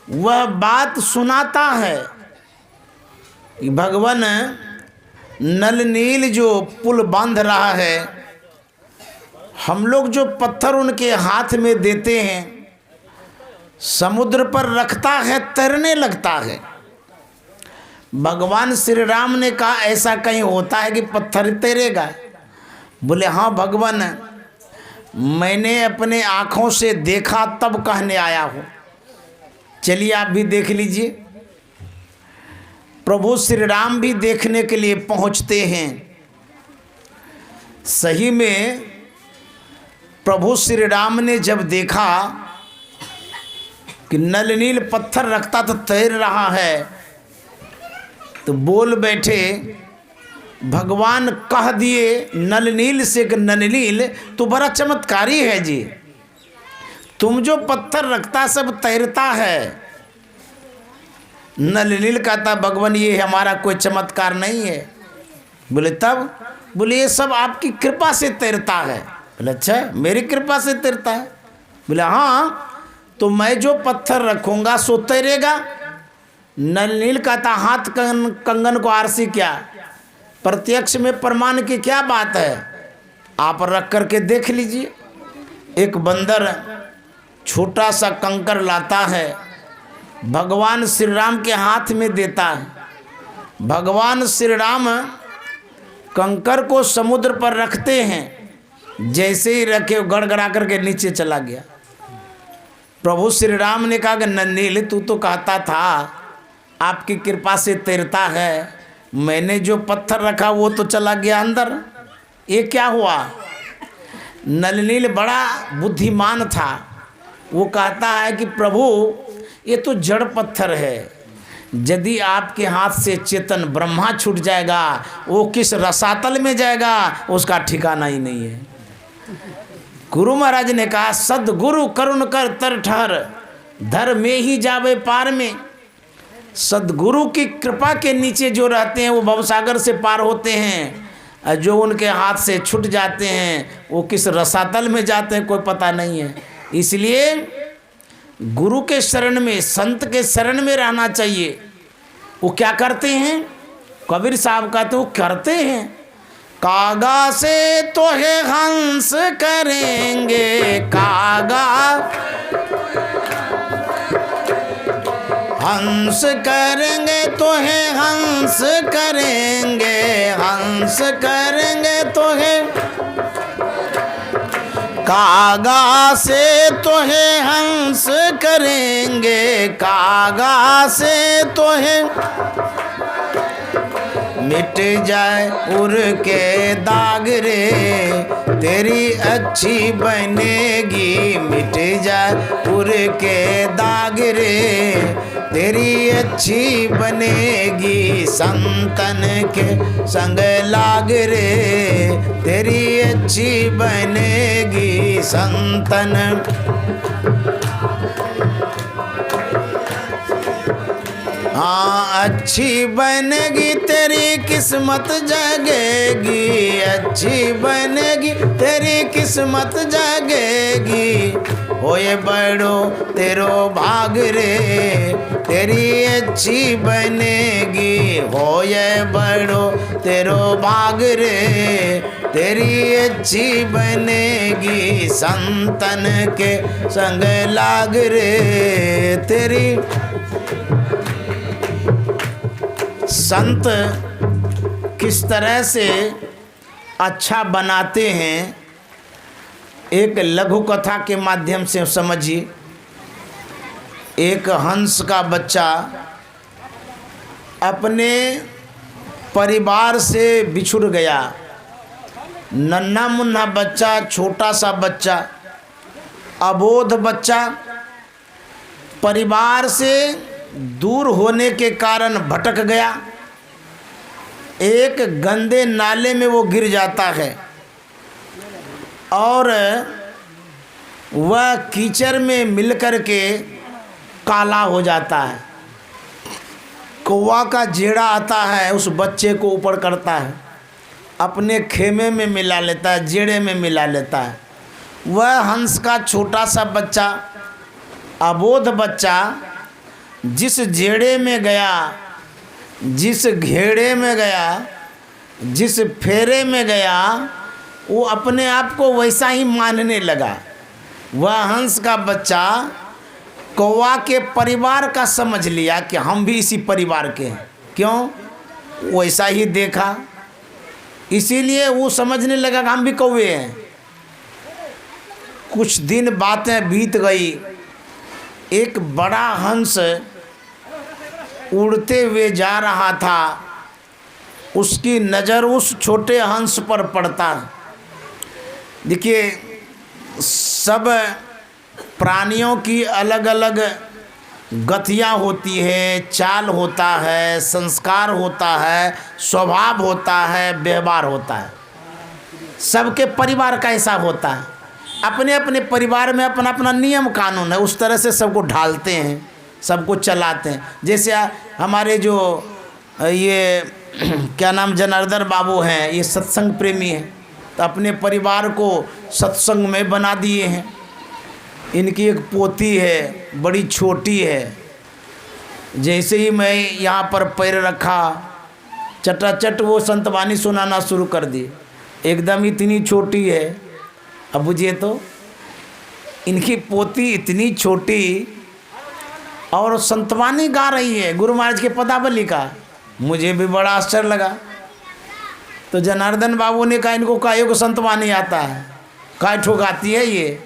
वह बात सुनाता है कि भगवान नल नील जो पुल बांध रहा है, हम लोग जो पत्थर उनके हाथ में देते हैं, समुद्र पर रखता है, तैरने लगता है। भगवान श्री राम ने कहा ऐसा कहीं होता है कि पत्थर तैरेगा? बोले हाँ भगवान, मैंने अपने आँखों से देखा तब कहने आया हूँ। चलिए आप भी देख लीजिए। प्रभु श्री राम भी देखने के लिए पहुँचते हैं। सही में प्रभु श्री राम ने जब देखा कि नल नील पत्थर रखता तो तैर रहा है, तो बोल बैठे, भगवान कह दिए नल नील से कि नल नील तू बड़ा चमत्कारी है जी, तुम जो पत्थर रखता सब तैरता है। नल नील कहता भगवान ये हमारा कोई चमत्कार नहीं है। बोले तब? बोले ये सब आपकी कृपा से तैरता है। बोले अच्छा मेरी कृपा से तैरता है? बोले हाँ, तो मैं जो पत्थर रखूँगा सो तैरेगा। नल नील कहता हाथ कंगन को आरसी क्या, प्रत्यक्ष में प्रमाण की क्या बात है, आप रख करके देख लीजिए। एक बंदर छोटा सा कंकर लाता है, भगवान श्री राम के हाथ में देता है। भगवान श्री राम कंकर को समुद्र पर रखते हैं, जैसे ही रखे गड़गड़ा करके नीचे चला गया। प्रभु श्री राम ने कहा कि नन्नील तू तो कहता था आपकी कृपा से तैरता है, मैंने जो पत्थर रखा वो तो चला गया अंदर, ये क्या हुआ? नलनील बड़ा बुद्धिमान था। वो कहता है कि प्रभु ये तो जड़ पत्थर है, यदि आपके हाथ से चेतन ब्रह्मा छूट जाएगा, वो किस रसातल में जाएगा उसका ठिकाना ही नहीं है। गुरु महाराज ने कहा सदगुरु करुण कर तर ठहर, धर में ही जावे पार में। सदगुरु की कृपा के नीचे जो रहते हैं वो भवसागर से पार होते हैं, और जो उनके हाथ से छूट जाते हैं वो किस रसातल में जाते हैं कोई पता नहीं है। इसलिए गुरु के शरण में, संत के शरण में रहना चाहिए। वो क्या करते हैं? कबीर साहब कहते वो करते हैं, कागा से तो है हंस करेंगे, कागा हंस करेंगे तो है हंस करेंगे, हंस करेंगे तो है, कागा से तो है हंस करेंगे, कागा से तो है, मिट जाए उर के दाग रे तेरी अच्छी बनेगी, मिट जाए उर के दाग रे तेरी अच्छी बनेगी, संतन के संग लाग रे तेरी अच्छी बनेगी संतन। हाँ अच्छी बनेगी तेरी किस्मत जगेगी, अच्छी बनेगी तेरी किस्मत जगेगी, होए बड़ो तेरो भाग रे तेरी अच्छी बनेगी, होए बड़ो तेरो भाग रे तेरी अच्छी बनेगी, संतन के संग लाग रे तेरी। संत किस तरह से अच्छा बनाते हैं, एक लघु कथा के माध्यम से समझिए। एक हंस का बच्चा अपने परिवार से बिछुड़ गया। नन्हा मुन्ना बच्चा, छोटा सा बच्चा, अबोध बच्चा, परिवार से दूर होने के कारण भटक गया। एक गंदे नाले में वो गिर जाता है और वह कीचड़ में मिलकर के काला हो जाता है। कौवा का जेड़ा आता है, उस बच्चे को ऊपर करता है, अपने खेमे में मिला लेता है, जेड़े में मिला लेता है। वह हंस का छोटा सा बच्चा, अबोध बच्चा, जिस जेड़े में गया, जिस घेड़े में गया, जिस फेरे में गया, वो अपने आप को वैसा ही मानने लगा। वह हंस का बच्चा कौवा के परिवार का समझ लिया कि हम भी इसी परिवार के हैं। क्यों? वैसा ही देखा, इसीलिए वो समझने लगा कि हम भी कौवे हैं। कुछ दिन बातें बीत गई। एक बड़ा हंस उड़ते हुए जा रहा था। उसकी नज़र उस छोटे हंस पर पड़ता। देखिए, सब प्राणियों की अलग अलग गतियाँ होती है, चाल होता है, संस्कार होता है, स्वभाव होता है, व्यवहार होता है। सबके परिवार का ऐसा होता है। अपने अपने परिवार में अपना अपना नियम कानून है, उस तरह से सबको ढालते हैं, सबको चलाते हैं। जैसे हमारे जो ये क्या नाम जनार्दन बाबू हैं, ये सत्संग प्रेमी हैं, तो अपने परिवार को सत्संग में बना दिए हैं। इनकी एक पोती है, बड़ी छोटी है। जैसे ही मैं यहाँ पर पैर रखा, चटाचट वो संतवानी सुनाना शुरू कर दी। एकदम इतनी छोटी है। अब बुझिए तो, इनकी पोती इतनी छोटी और संतवानी गा रही है गुरु महाराज के पदावली का। मुझे भी बड़ा आश्चर्य लगा। तो जनार्दन बाबू ने कहा, इनको काहे को संतवानी आता है, काहे ठोकाती है ये।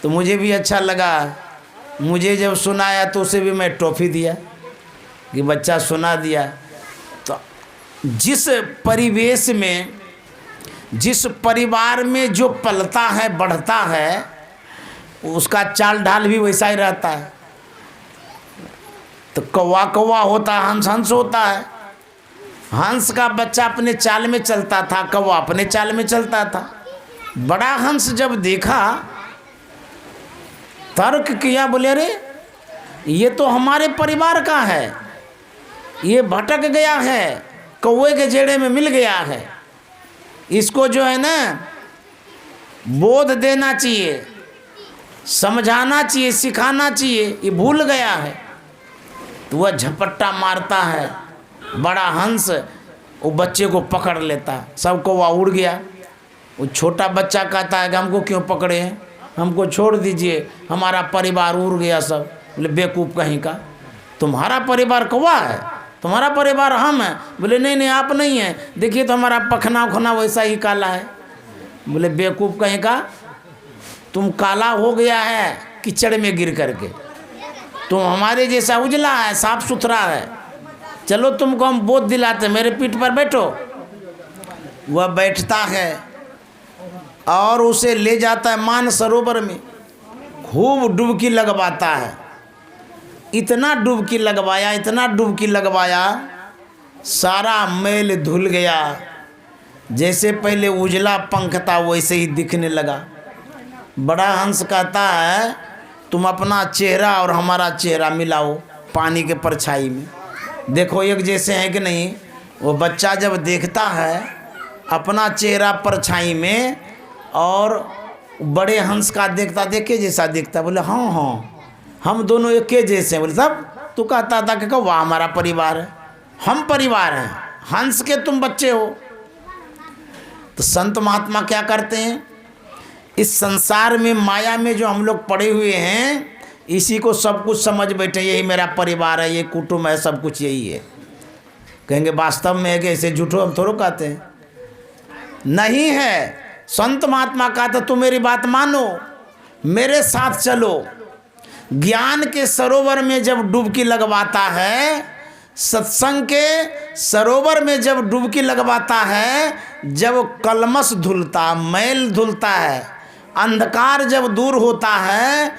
तो मुझे भी अच्छा लगा। मुझे जब सुनाया तो उसे भी मैं टॉफ़ी दिया कि बच्चा सुना दिया। तो जिस परिवेश में, जिस परिवार में जो पलता है, बढ़ता है, उसका चाल ढाल भी वैसा ही रहता है। तो कौवा कौवा होता है, हंस हंस होता है। हंस का बच्चा अपने चाल में चलता था, कौवा अपने चाल में चलता था। बड़ा हंस जब देखा, तर्क किया, बोले अरे ये तो हमारे परिवार का है, ये भटक गया है, कौवे के जेड़े में मिल गया है। इसको जो है ना बोध देना चाहिए, समझाना चाहिए, सिखाना चाहिए, ये भूल गया है। तो वह झपट्टा मारता है। बड़ा हंस वो बच्चे को पकड़ लेता है। सबको वह उड़ गया। वो छोटा बच्चा कहता है कि हमको क्यों पकड़े हैं, हमको छोड़ दीजिए, हमारा परिवार उड़ गया सब। बोले बेवकूफ़ कहीं का, तुम्हारा परिवार कौवा है, तुम्हारा परिवार हम हैं। बोले नहीं नहीं, आप नहीं हैं, देखिए तो हमारा पखना उखना वैसा ही काला है। बोले बेवकूफ़ कहीं का, तुम काला हो गया है कीचड़ में गिर करके, तुम हमारे जैसा उजला है, साफ सुथरा है। चलो तुमको हम बोध दिलाते, मेरे पीठ पर बैठो। वह बैठता है और उसे ले जाता है मानसरोवर में, खूब डुबकी लगवाता है। इतना डुबकी लगवाया, इतना डुबकी लगवाया, सारा मैल धुल गया। जैसे पहले उजला पंख था वैसे ही दिखने लगा। बड़ा हंस कहता है, तुम अपना चेहरा और हमारा चेहरा मिलाओ पानी के परछाई में, देखो एक जैसे हैं कि नहीं। वो बच्चा जब देखता है अपना चेहरा परछाई में और बड़े हंस का देखता, देखे जैसा दिखता। बोले हाँ हाँ, हम दोनों एक जैसे हैं। बोले तब तू कहता था कि वाह हमारा परिवार है, हम परिवार हैं, हंस के तुम बच्चे हो। तो संत महात्मा क्या करते हैं, इस संसार में माया में जो हम लोग पड़े हुए हैं, इसी को सब कुछ समझ बैठे, यही मेरा परिवार है, ये कुटुंब है, सब कुछ यही है। कहेंगे वास्तव में है कि ऐसे झूठो हम थोड़ा कहते हैं, नहीं है। संत महात्मा कहते तुम मेरी बात मानो, मेरे साथ चलो, ज्ञान के सरोवर में जब डुबकी लगवाता है, सत्संग के सरोवर में जब डुबकी लगवाता है, जब कलमश धुलता, मैल धुलता है, अंधकार जब दूर होता है,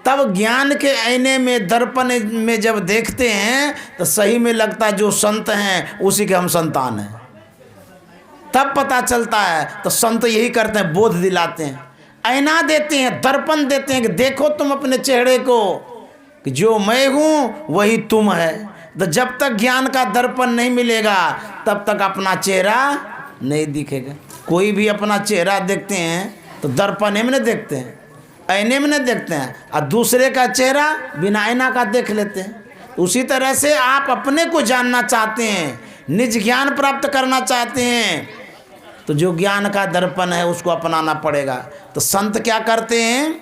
तब ज्ञान के आईने में, दर्पण में जब देखते हैं तो सही में लगता है जो संत हैं उसी के हम संतान हैं। तब पता चलता है। तो संत यही करते हैं, बोध दिलाते हैं, आईना देते हैं, दर्पण देते हैं कि देखो तुम अपने चेहरे को कि जो मैं हूँ वही तुम है। तो जब तक ज्ञान का दर्पण नहीं मिलेगा तब तक अपना चेहरा नहीं दिखेगा। कोई भी अपना चेहरा देखते हैं तो दर्पण में नहीं देखते हैं, आईने में नहीं देखते हैं, और दूसरे का चेहरा बिना आईना का देख लेते हैं। उसी तरह से आप अपने को जानना चाहते हैं, निज ज्ञान प्राप्त करना चाहते हैं, तो जो ज्ञान का दर्पण है उसको अपनाना पड़ेगा। तो संत क्या करते हैं,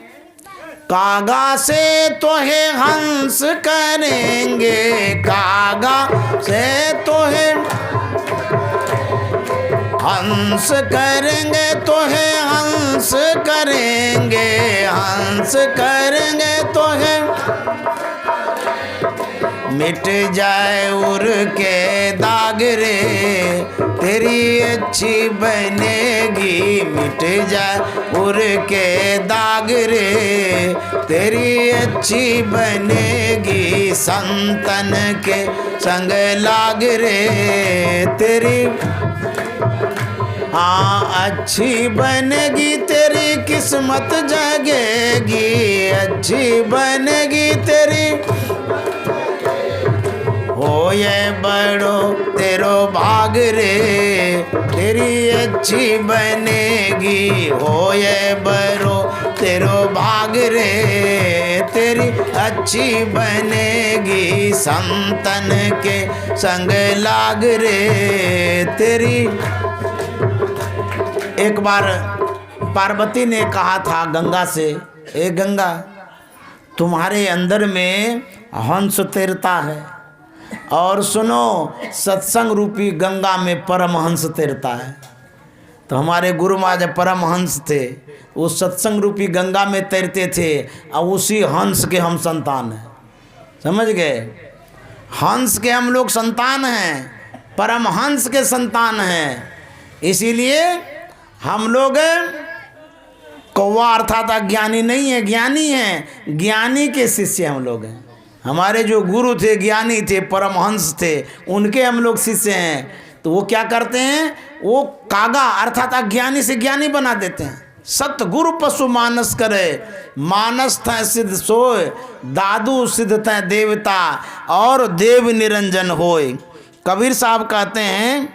कागा से तो है हंस करेंगे, कागा से तो है हंस करेंगे, तो है हंस करेंगे, हंस करेंगे तो है मिट जाए उर के दाग रे, तेरी अच्छी बनेगी, मिट जाए उर के दाग रे, तेरी अच्छी बनेगी, संतन के संग लाग रे, तेरी हाँ अच्छी बनेगी, तेरी किस्मत जगेगी, अच्छी बनेगी तेरी, हो ये बड़ो तेरो भाग रे, तेरी अच्छी बनेगी, हो ये बड़ो तेरो भाग रे, तेरी अच्छी बनेगी, संतन के संग लाग रे, तेरी। एक बार पार्वती ने कहा था गंगा से, ए गंगा तुम्हारे अंदर में हंस तैरता है, और सुनो सत्संग रूपी गंगा में परमहंस तैरता है। तो हमारे गुरु महाराज परमहंस थे, वो सत्संग रूपी गंगा में तैरते थे, और उसी हंस के हम संतान हैं। समझ गए, हंस के हम लोग संतान हैं, परमहंस के संतान हैं। इसीलिए हम लोग कौवा अर्थात अज्ञानी नहीं है, ज्ञानी हैं, ज्ञानी के शिष्य हम लोग हैं। हमारे जो गुरु थे, ज्ञानी थे, परमहंस थे, उनके हम लोग शिष्य हैं। तो वो क्या करते हैं, वो कागा अर्थात अज्ञानी से ज्ञानी बना देते हैं। सतगुरु पशु मानस करे, मानस था सिद्ध सोय, दादू सिद्ध था देवता, और देव निरंजन होय। कबीर साहब कहते हैं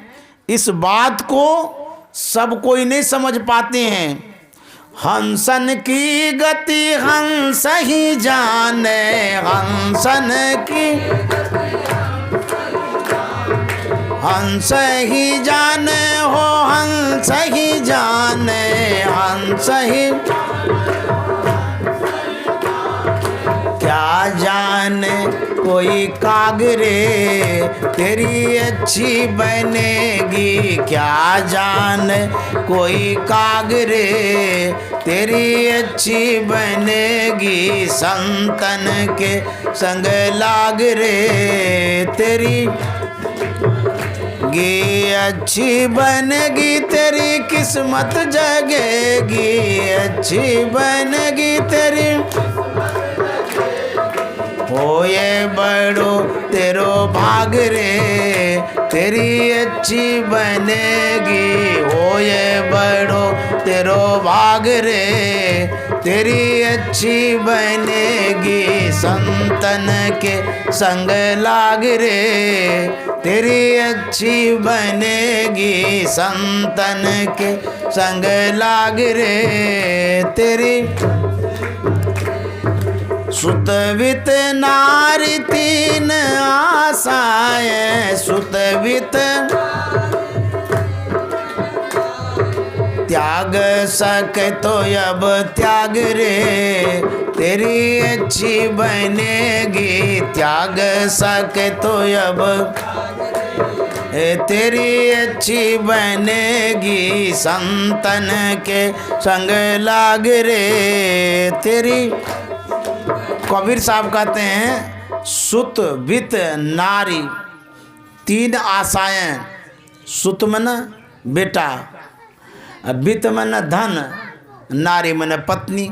इस बात को सब कोई नहीं समझ पाते हैं। हंसन की गति हंस ही जाने, हंसन की हंस ही जाने हो, हंस ही जाने, हंस ही क्या जाने कोई कागरे, तेरी अच्छी बनेगी, क्या जाने कोई कागरे, तेरी अच्छी बनेगी, संतन के संग लाग रे, तेरी गी अच्छी बनेगी, तेरी किस्मत जगेगी, अच्छी बनेगी तेरी, हो ये बड़ो तेरो भाग रे, तेरी अच्छी बनेगी, हो ये बड़ो तेरो भाग रे, तेरी अच्छी बनेगी, संतन के संग लाग रे, तेरी अच्छी बनेगी, संतन के संग लाग रे, तेरी। सुतवित नारी तीन आशाएं, सुतवित त्याग सके तो अब त्याग रे, तेरी अच्छी बनेगी, त्याग सके तो अब तेरी अच्छी बनेगी, संतन के संग लाग रे, तेरी कबीर साहब कहते हैं सुत वित नारी 3 आशाएं। सुत मन बेटा, वित्त मन धन, नारी मन पत्नी।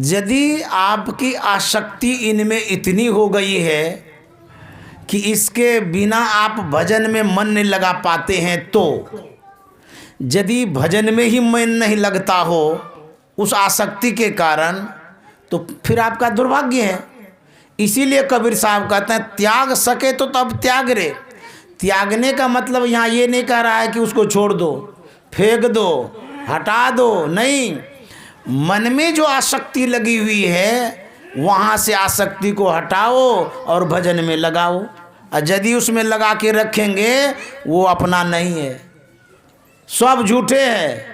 यदि आपकी आसक्ति इनमें इतनी हो गई है कि इसके बिना आप भजन में मन नहीं लगा पाते हैं, तो यदि भजन में ही मन नहीं लगता हो उस आसक्ति के कारण, तो फिर आपका दुर्भाग्य है। इसीलिए कबीर साहब कहते हैं त्याग सके तो तब त्याग रे। त्यागने का मतलब यहाँ ये नहीं कह रहा है कि उसको छोड़ दो, फेंक दो, हटा दो, नहीं। मन में जो आसक्ति लगी हुई है वहाँ से आसक्ति को हटाओ और भजन में लगाओ। और यदि उसमें लगा के रखेंगे वो अपना नहीं है, सब झूठे हैं।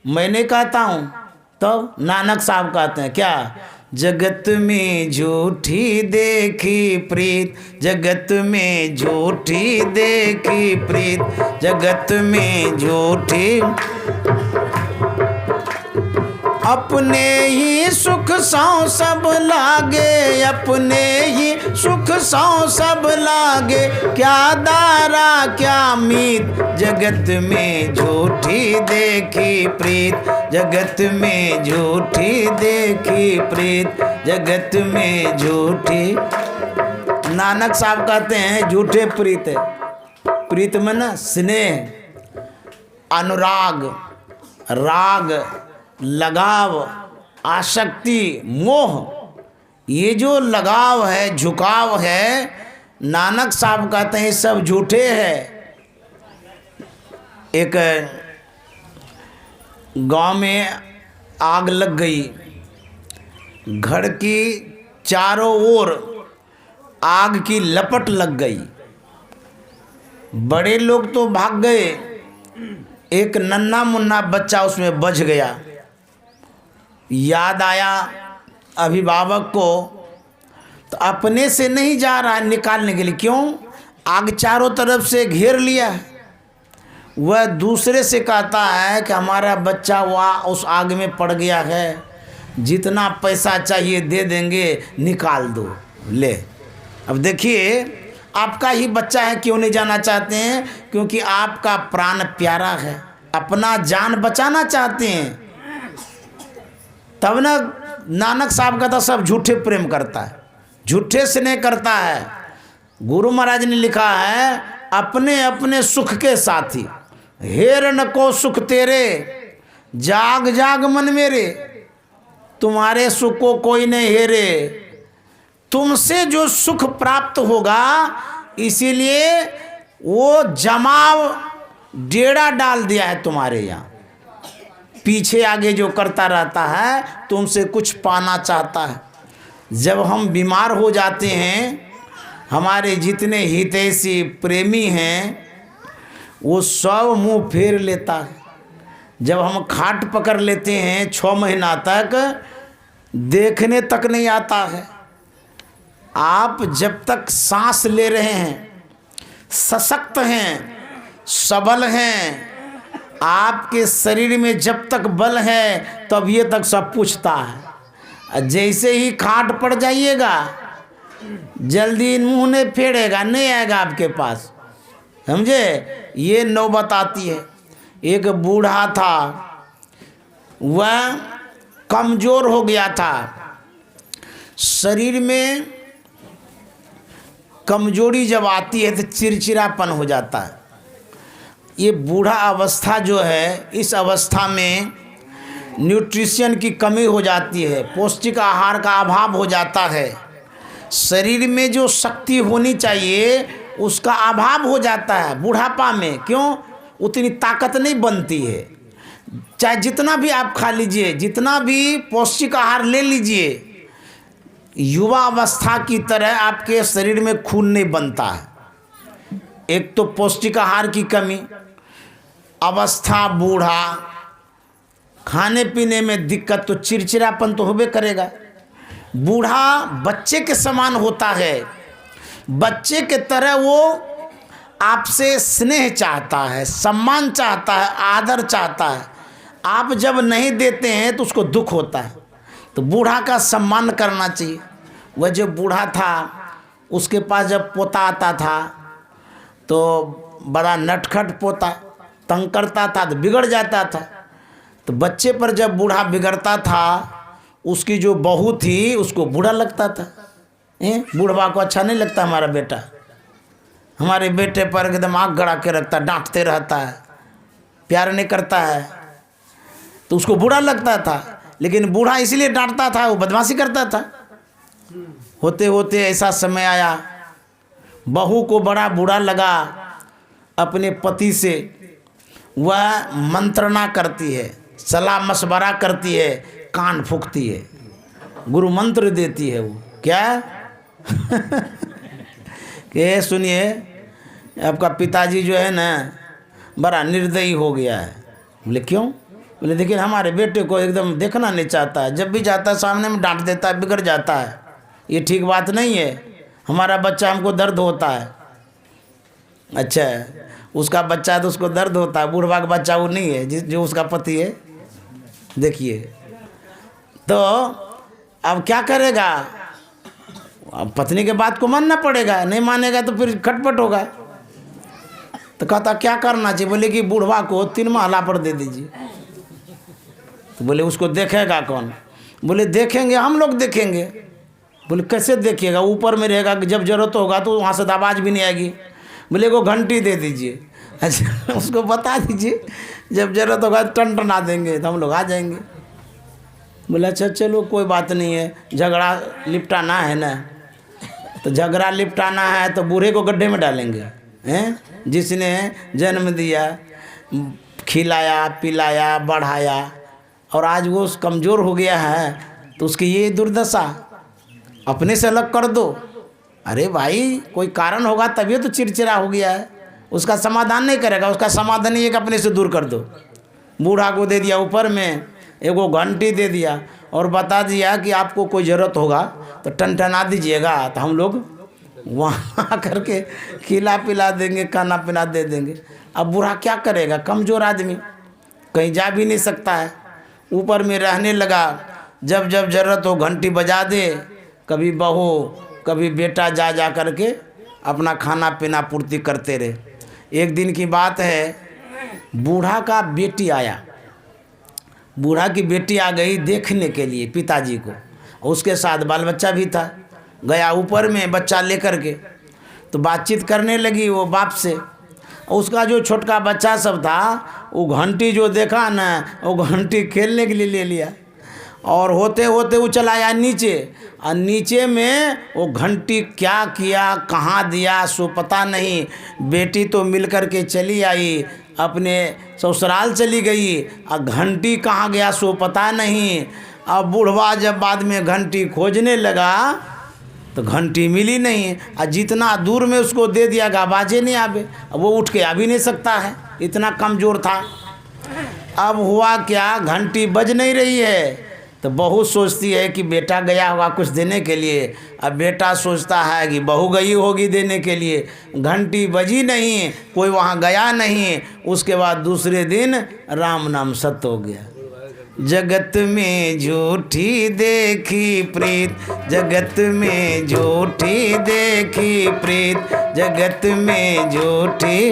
मैं नहीं कहता हूँ, तब नानक साहब कहते हैं क्या, जगत में झूठी देखी प्रीत, जगत में झूठी देखी प्रीत, जगत में झूठी। अपने ही सुख सौ सब लागे, अपने ही सुख सौ सब लागे, क्या दारा क्या मीत, जगत में झूठी देखी प्रीत, जगत में झूठी देखी प्रीत, जगत में झूठी। नानक साहब कहते हैं झूठे प्रीत है। प्रीत में ना स्नेह, अनुराग, राग, लगाव, आसक्ति, मोह, ये जो लगाव है, झुकाव है, नानक साहब कहते हैं सब झूठे हैं। एक गांव में आग लग गई, घर की चारों ओर आग की लपट लग गई। बड़े लोग तो भाग गए, एक नन्हा मुन्ना बच्चा उसमें बच गया। याद आया अभिभावक को, तो अपने से नहीं जा रहा है निकालने के लिए, क्यों, आग चारों तरफ से घेर लिया है। वह दूसरे से कहता है कि हमारा बच्चा वहाँ उस आग में पड़ गया है, जितना पैसा चाहिए दे देंगे, निकाल दो, ले। अब देखिए आपका ही बच्चा है, क्यों नहीं जाना चाहते हैं, क्योंकि आपका प्राण प्यारा है, अपना जान बचाना चाहते हैं। तब ना नानक साहब का तो सब झूठे प्रेम करता है, झूठे स्नेह करता है। गुरु महाराज ने लिखा है अपने अपने सुख के साथी, हेर न को सुख तेरे, जाग जाग मन मेरे, तुम्हारे सुख को कोई नहीं हेरे। तुमसे जो सुख प्राप्त होगा, इसीलिए वो जमाव डेरा डाल दिया है तुम्हारे यहाँ, पीछे आगे जो करता रहता है, तुमसे कुछ पाना चाहता है। जब हम बीमार हो जाते हैं, हमारे जितने हितैषी प्रेमी हैं वो सब मुंह फेर लेता है। जब हम खाट पकड़ लेते हैं 6 महीना तक, देखने तक नहीं आता है। आप जब तक सांस ले रहे हैं, सशक्त हैं, सबल हैं, आपके शरीर में जब तक बल है तब ये तक सब पूछता है। जैसे ही खाट पड़ जाइएगा, जल्दी मुंह नहीं फेरेगा, नहीं आएगा आपके पास, समझे। ये नौबत आती है। एक बूढ़ा था, वह कमज़ोर हो गया था, शरीर में कमजोरी जब आती है तो चिड़चिड़ापन हो जाता है। ये बूढ़ा अवस्था जो है, इस अवस्था में न्यूट्रिशन की कमी हो जाती है, पौष्टिक आहार का अभाव हो जाता है, शरीर में जो शक्ति होनी चाहिए उसका अभाव हो जाता है बुढ़ापा में। क्यों, उतनी ताकत नहीं बनती है। चाहे जितना भी आप खा लीजिए, जितना भी पौष्टिक आहार ले लीजिए, युवा अवस्था की तरह आपके शरीर में खून नहीं बनता है। एक तो पौष्टिक आहार की कमी, अवस्था बूढ़ा, खाने पीने में दिक्कत, तो चिड़चिड़ापन तो होबे करेगा। बूढ़ा बच्चे के समान होता है, बच्चे के तरह वो आपसे स्नेह चाहता है, सम्मान चाहता है, आदर चाहता है। आप जब नहीं देते हैं तो उसको दुख होता है। तो बूढ़ा का सम्मान करना चाहिए। वह जब बूढ़ा था उसके पास जब पोता आता था तो बड़ा नटखट पोता, तंग करता था तो बिगड़ जाता था। तो बच्चे पर जब बूढ़ा बिगड़ता था उसकी जो बहू थी उसको बूढ़ा लगता था। बूढ़वा को अच्छा नहीं लगता हमारा बेटा, हमारे बेटे पर एकदम आँख गड़ा के रखता, डांटते रहता है, प्यार नहीं करता है, तो उसको बुरा लगता था। लेकिन बूढ़ा इसलिए डांटता था, वो बदमाशी करता था। होते होते ऐसा समय आया, बहू को बड़ा बुरा लगा अपने पति से। वह मंत्रणा करती है, सलाह मशवरा करती है, कान फूंकती है, गुरु मंत्र देती है। वो क्या कि सुनिए आपका पिताजी जो है ना बड़ा निर्दयी हो गया है। बोले क्यों? बोले देखिए हमारे बेटे को एकदम देखना नहीं चाहता है, जब भी जाता है सामने में डांट देता है, बिगड़ जाता है। ये ठीक बात नहीं है, हमारा बच्चा हमको दर्द होता है। अच्छा उसका बच्चा है तो उसको दर्द होता है, बूढ़वा का बच्चा वो नहीं है जो उसका पति है। देखिए तो अब क्या करेगा, अब पत्नी के बात को मानना पड़ेगा, नहीं मानेगा तो फिर खटपट होगा। तो कहता क्या करना चाहिए? बोले कि बूढ़वा को 3 महला पर दे दीजिए। तो बोले उसको देखेगा कौन? बोले देखेंगे हम लोग देखेंगे। बोले कैसे देखिएगा? ऊपर में रहेगा, जब जरूरत होगा तो वहाँ से आवाज़ भी नहीं आएगी। बोले को घंटी दे दीजिए। अच्छा उसको बता दीजिए, जब जरूरत होगा टन देंगे तो हम लोग आ जाएंगे। बोले अच्छा चलो कोई बात नहीं है, झगड़ा निपटाना है ना, तो झगड़ा निपटाना है तो बूढ़े को गड्ढे में डालेंगे हैं? जिसने जन्म दिया, खिलाया पिलाया बढ़ाया और आज वो कमज़ोर हो गया है तो उसकी ये दुर्दशा, अपने से अलग कर दो। अरे भाई कोई कारण होगा तभी तो चिड़चिड़ा हो गया है, उसका समाधान नहीं करेगा, उसका समाधान ये कि अपने से दूर कर दो। बूढ़ा को दे दिया ऊपर में एगो घंटी दे दिया और बता दिया कि आपको कोई ज़रूरत होगा तो टनटना दीजिएगा, तो हम लोग वहाँ करके खिला पिला देंगे, खाना पीना दे देंगे। अब बूढ़ा क्या करेगा, कमज़ोर आदमी कहीं जा भी नहीं सकता है, ऊपर में रहने लगा। जब जब ज़रूरत हो घंटी बजा दे, कभी बहू कभी बेटा जा करके अपना खाना पीना पूर्ति करते रहे। एक दिन की बात है, बूढ़ा का बेटी आया, बूढ़ा की बेटी आ गई देखने के लिए पिताजी को, उसके साथ बाल बच्चा भी था। गया ऊपर में बच्चा लेकर के, तो बातचीत करने लगी वो बाप से। उसका जो छोटका बच्चा सब था वो घंटी जो देखा ना, वो घंटी खेलने के लिए ले लिया और होते होते वो चला आया नीचे, और नीचे में वो घंटी क्या किया कहाँ दिया सो पता नहीं। बेटी तो मिल कर के चली आई, अपने ससुराल चली गई, और घंटी कहाँ गया सो पता नहीं। अब बूढ़वा जब बाद में घंटी खोजने लगा तो घंटी मिली नहीं, और जितना दूर में उसको दे दिया कि आवाज़ें नहीं आवे, अब वो उठ के आ भी नहीं सकता है, इतना कमज़ोर था। अब हुआ क्या, घंटी बज नहीं रही है, तो बहू सोचती है कि बेटा गया होगा कुछ देने के लिए, अब बेटा सोचता है कि बहू गई होगी देने के लिए। घंटी बजी नहीं, कोई वहाँ गया नहीं। उसके बाद दूसरे दिन राम नाम सत्य हो गया। जगत में झूठी देखी प्रीत, जगत में झूठी देखी प्रीत, जगत में झूठी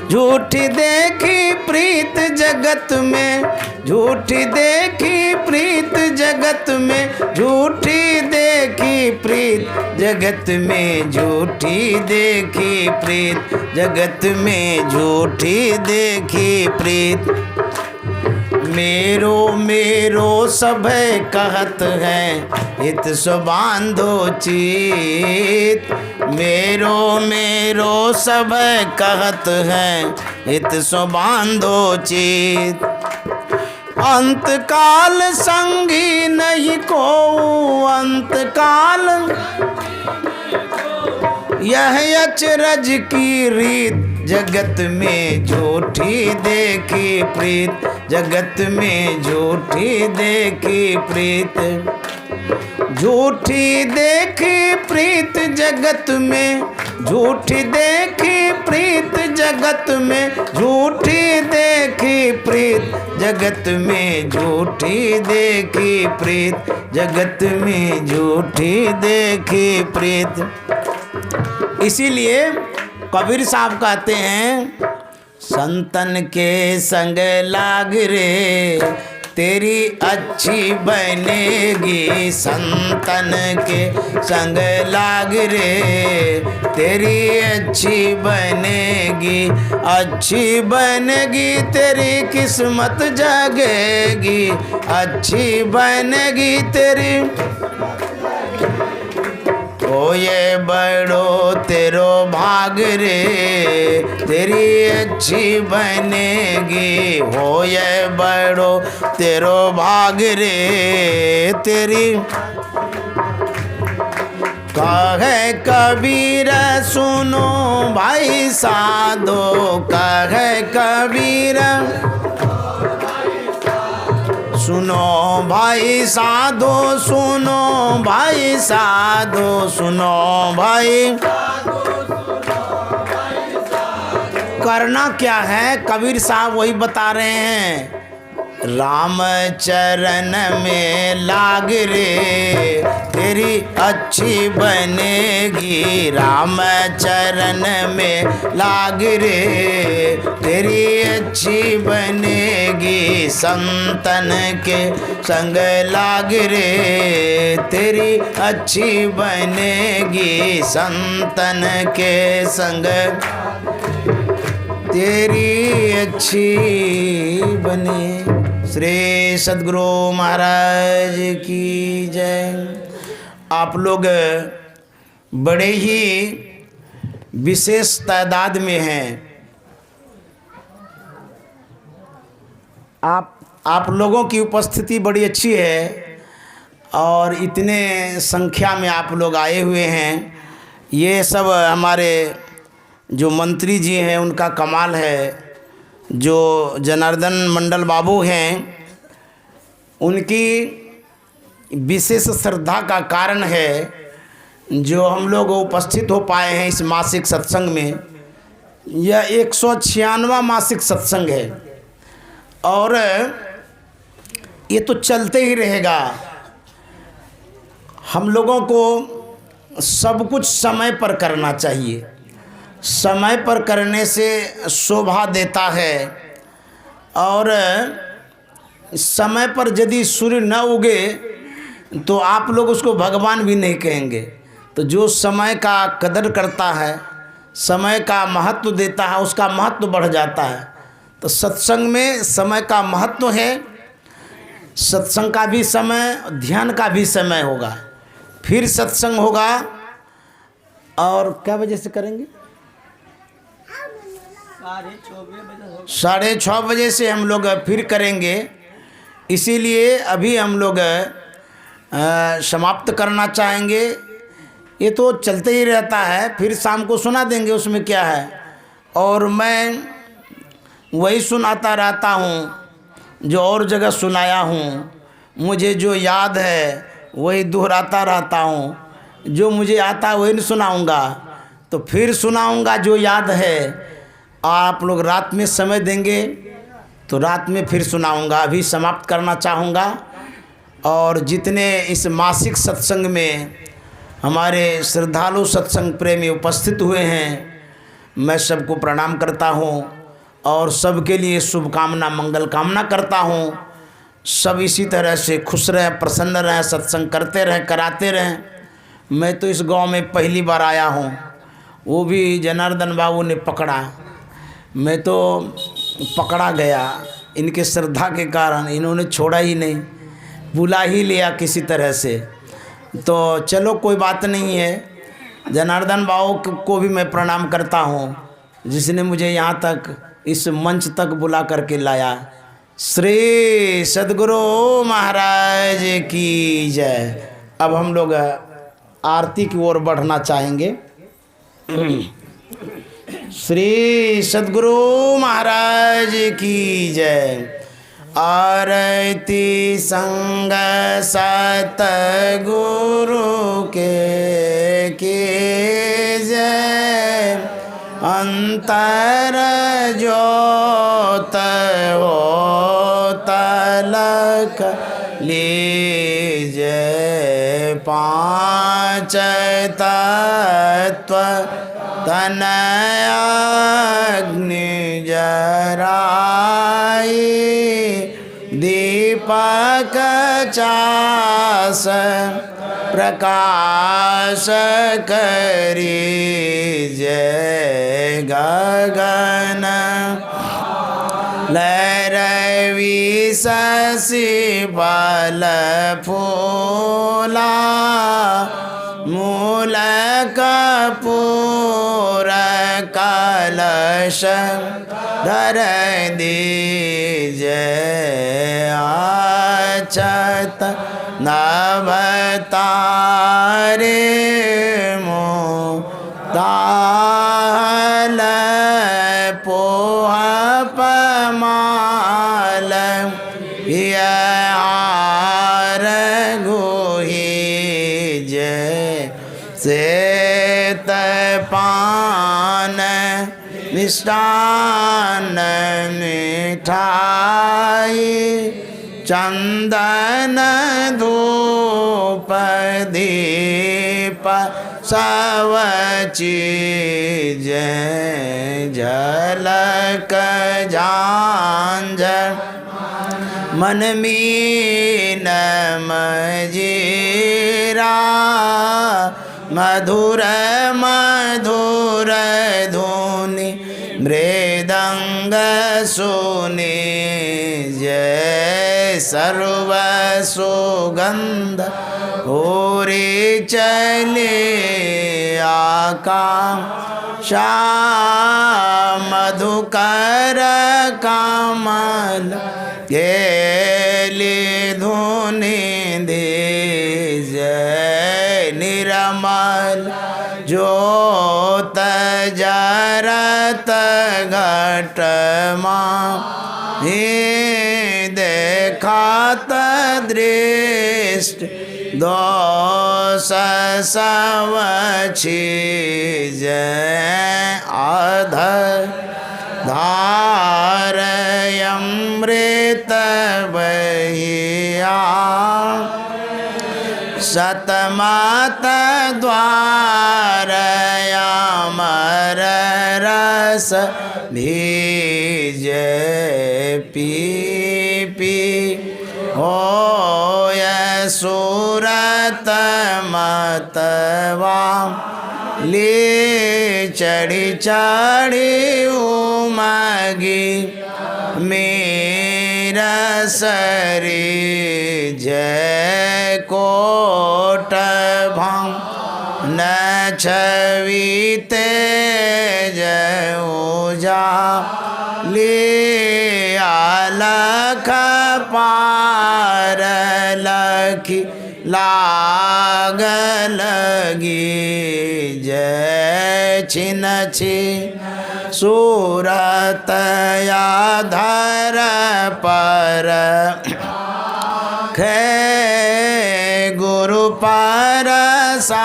झूठी देखी प्रीत, जगत में झूठी देखी प्रीत, जगत में झूठी देखी प्रीत, जगत में झूठी देखी प्रीत, जगत में झूठी देखी प्रीत। मेरो मेरो सब कहत है हित सो बांधो चित, मेरो मेरो सब कहत है हित सो बांधो चित। अंत काल संगी नहीं को, अंत काल यह अचरज की रीत, जगत में झूठी देखी प्रीत, जगत में झूठी देखी प्रीत। झूठी देखी प्रीत जगत में, झूठी देखी प्रीत जगत में, झूठी देखी प्रीत जगत में, झूठी देखी प्रीत जगत में, झूठी देखी प्रीत। इसीलिए कबीर साहब कहते हैं, संतन के संग लाग रे तेरी अच्छी बनेगी, संतन के संग लाग रे तेरी अच्छी बनेगी, अच्छी बनेगी तेरी किस्मत जगेगी, अच्छी बनेगी तेरी। हो ये बड़ो तेरो भाग रे तेरी अच्छी बनेगी, हो ये बड़ो तेरो भाग रे तेरी। कहे कबीर सुनो भाई साधो, कहे कबीर सुनो भाई साधो, सुनो भाई साधो, सुनो भाई। करना क्या है कबीर साहब वही बता रहे हैं, राम चरण में लाग रे तेरी अच्छी बनेगी, राम चरण में लाग रे तेरी अच्छी बनेगी, संतन के संग लाग रे तेरी अच्छी बनेगी, संतन के संग तेरी अच्छी बने। श्री सद्गुरु महाराज की जय। आप लोग बड़े ही विशेष तादाद में हैं। आप लोगों की उपस्थिति बड़ी अच्छी है और इतने संख्या में आप लोग आए हुए हैं। ये सब हमारे जो मंत्री जी हैं उनका कमाल है। जो जनार्दन मंडल बाबू हैं उनकी विशेष श्रद्धा का कारण है जो हम लोग उपस्थित हो पाए हैं इस मासिक सत्संग में। यह 196वां मासिक सत्संग है और ये तो चलते ही रहेगा। हम लोगों को सब कुछ समय पर करना चाहिए। समय पर करने से शोभा देता है और समय पर यदि सूर्य न उगे तो आप लोग उसको भगवान भी नहीं कहेंगे। तो जो समय का कदर करता है, समय का महत्व देता है, उसका महत्व बढ़ जाता है। तो सत्संग में समय का महत्व है। सत्संग का भी समय, ध्यान का भी समय होगा। फिर सत्संग होगा और क्या बजे से करेंगे? 6:30 बजे से हम लोग फिर करेंगे। इसीलिए अभी हम लोग समाप्त करना चाहेंगे। ये तो चलते ही रहता है, फिर शाम को सुना देंगे, उसमें क्या है। और मैं वही सुनाता रहता हूँ जो और जगह सुनाया हूँ। मुझे जो याद है वही दोहराता रहता हूँ। जो मुझे आता वही नहीं सुनाऊँगा, तो फिर सुनाऊँगा जो याद है। आप लोग रात में समय देंगे तो रात में फिर सुनाऊंगा। अभी समाप्त करना चाहूँगा। और जितने इस मासिक सत्संग में हमारे श्रद्धालु सत्संग प्रेमी उपस्थित हुए हैं, मैं सबको प्रणाम करता हूँ और सबके लिए शुभकामना मंगल कामना करता हूँ। सब इसी तरह से खुश रहें, प्रसन्न रहें, सत्संग करते रहें, कराते रहें। मैं तो इस गांव में पहली बार आया हूँ, वो भी जनार्दन बाबू ने पकड़ा। मैं तो पकड़ा गया इनके श्रद्धा के कारण। इन्होंने छोड़ा ही नहीं, बुला ही लिया किसी तरह से। तो चलो कोई बात नहीं है। जनार्दन बाबू को भी मैं प्रणाम करता हूँ जिसने मुझे यहाँ तक इस मंच तक बुला करके लाया। श्री सद्गुरु महाराज की जय। अब हम लोग आरती की ओर बढ़ना चाहेंगे। श्री सद्गुरु महाराज की जय। आरती संग सतगुरु के कीजय, अंतर ज्योत हो तलक लीजय। पांच तत्व तनय अग्नि जराई, दीपक चास प्रकाश करीजय। गगन लहरवी शशि बल फूला, मूल कपूर कलश धर दीजय। अक्षत नभतारे मोदाल, पोह पमाल हार गुहीजय। श्वेत पान मिष्टान मिठाई, चंदन धूप दीप सब चीजें। झलक झांझर मन मीन मजीरा, मधुर मधुर धुनि मृदंग सुनि जय। सर्व सुगंध होरी चले आकाशा, मधुकर कमल केली धुनि दीजय। निर्मल ज्योत जरत घटमा, हे देखात दृष्टि दोष सब चीजें। अधर धार अमृत बहिया, सतमत द्वार अमर रस भीजय। पी पी होय सूरत मतवा, ले चढ़ी चढ़ी उमगी मेरा सरी जय। कोट भंग न छवि तेज ओजा, ले आलख पार लखी लाग लगी जय। छिन छिन सूरत आधार पर, खे गुरु प्रसाद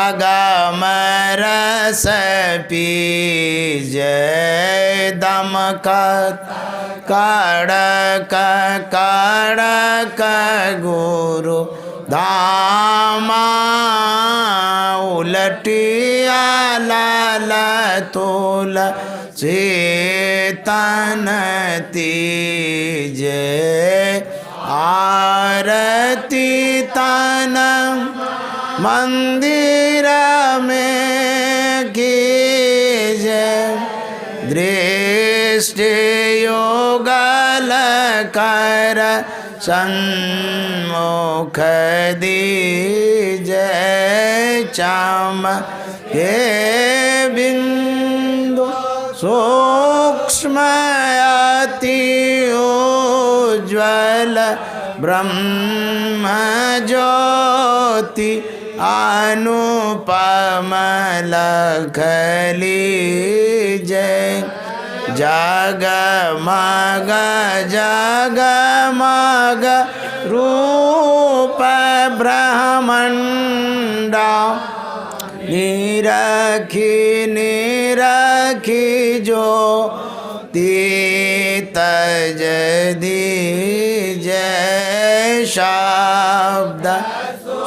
अगम रस पीजय। दमकत कड़क कड़क गुरु धामा, उलटिया लाल तोल चेतन तीजय। आरती तन मंदिर में कीजय। दृष्टि योगल कर सन्मुख दीजय। चाम हे बिंदु सूक्ष्म अति उज्ज्वल, ब्रह्म ज्योति अनुपम लख लीजय। जगमग जगमग रूप ब्रह्मांडा निरखी निरखी जो तज दीजय शब्द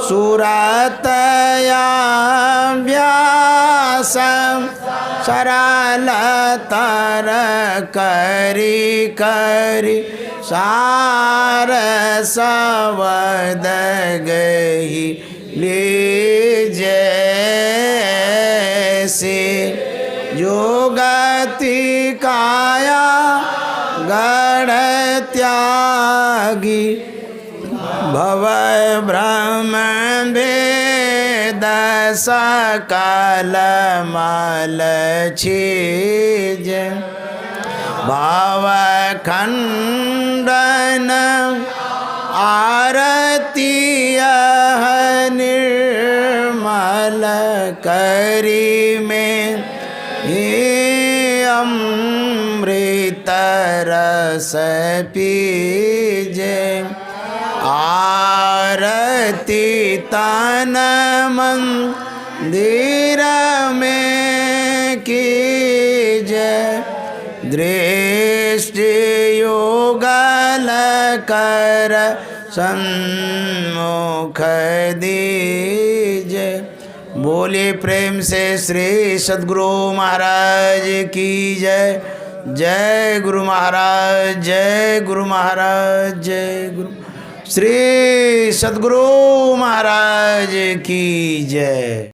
सुरतया व्यासम सरल तर करी करी सार सवद गही लीजे से जो गति काया गण त्यागी भव ब्रह्म वेद सकल मल छीज भाव खंडन आरती निर्मल करी में अमृत रस पीजे आरती तन मंदिर में कीजे दृष्टि युगल कर सन्मुख दीजे। बोले प्रेम से श्री सद्गुरु महाराज की जय। जय गुरु महाराज, जय गुरु महाराज, जय गुरु। श्री सद्गुरु महाराज की जय।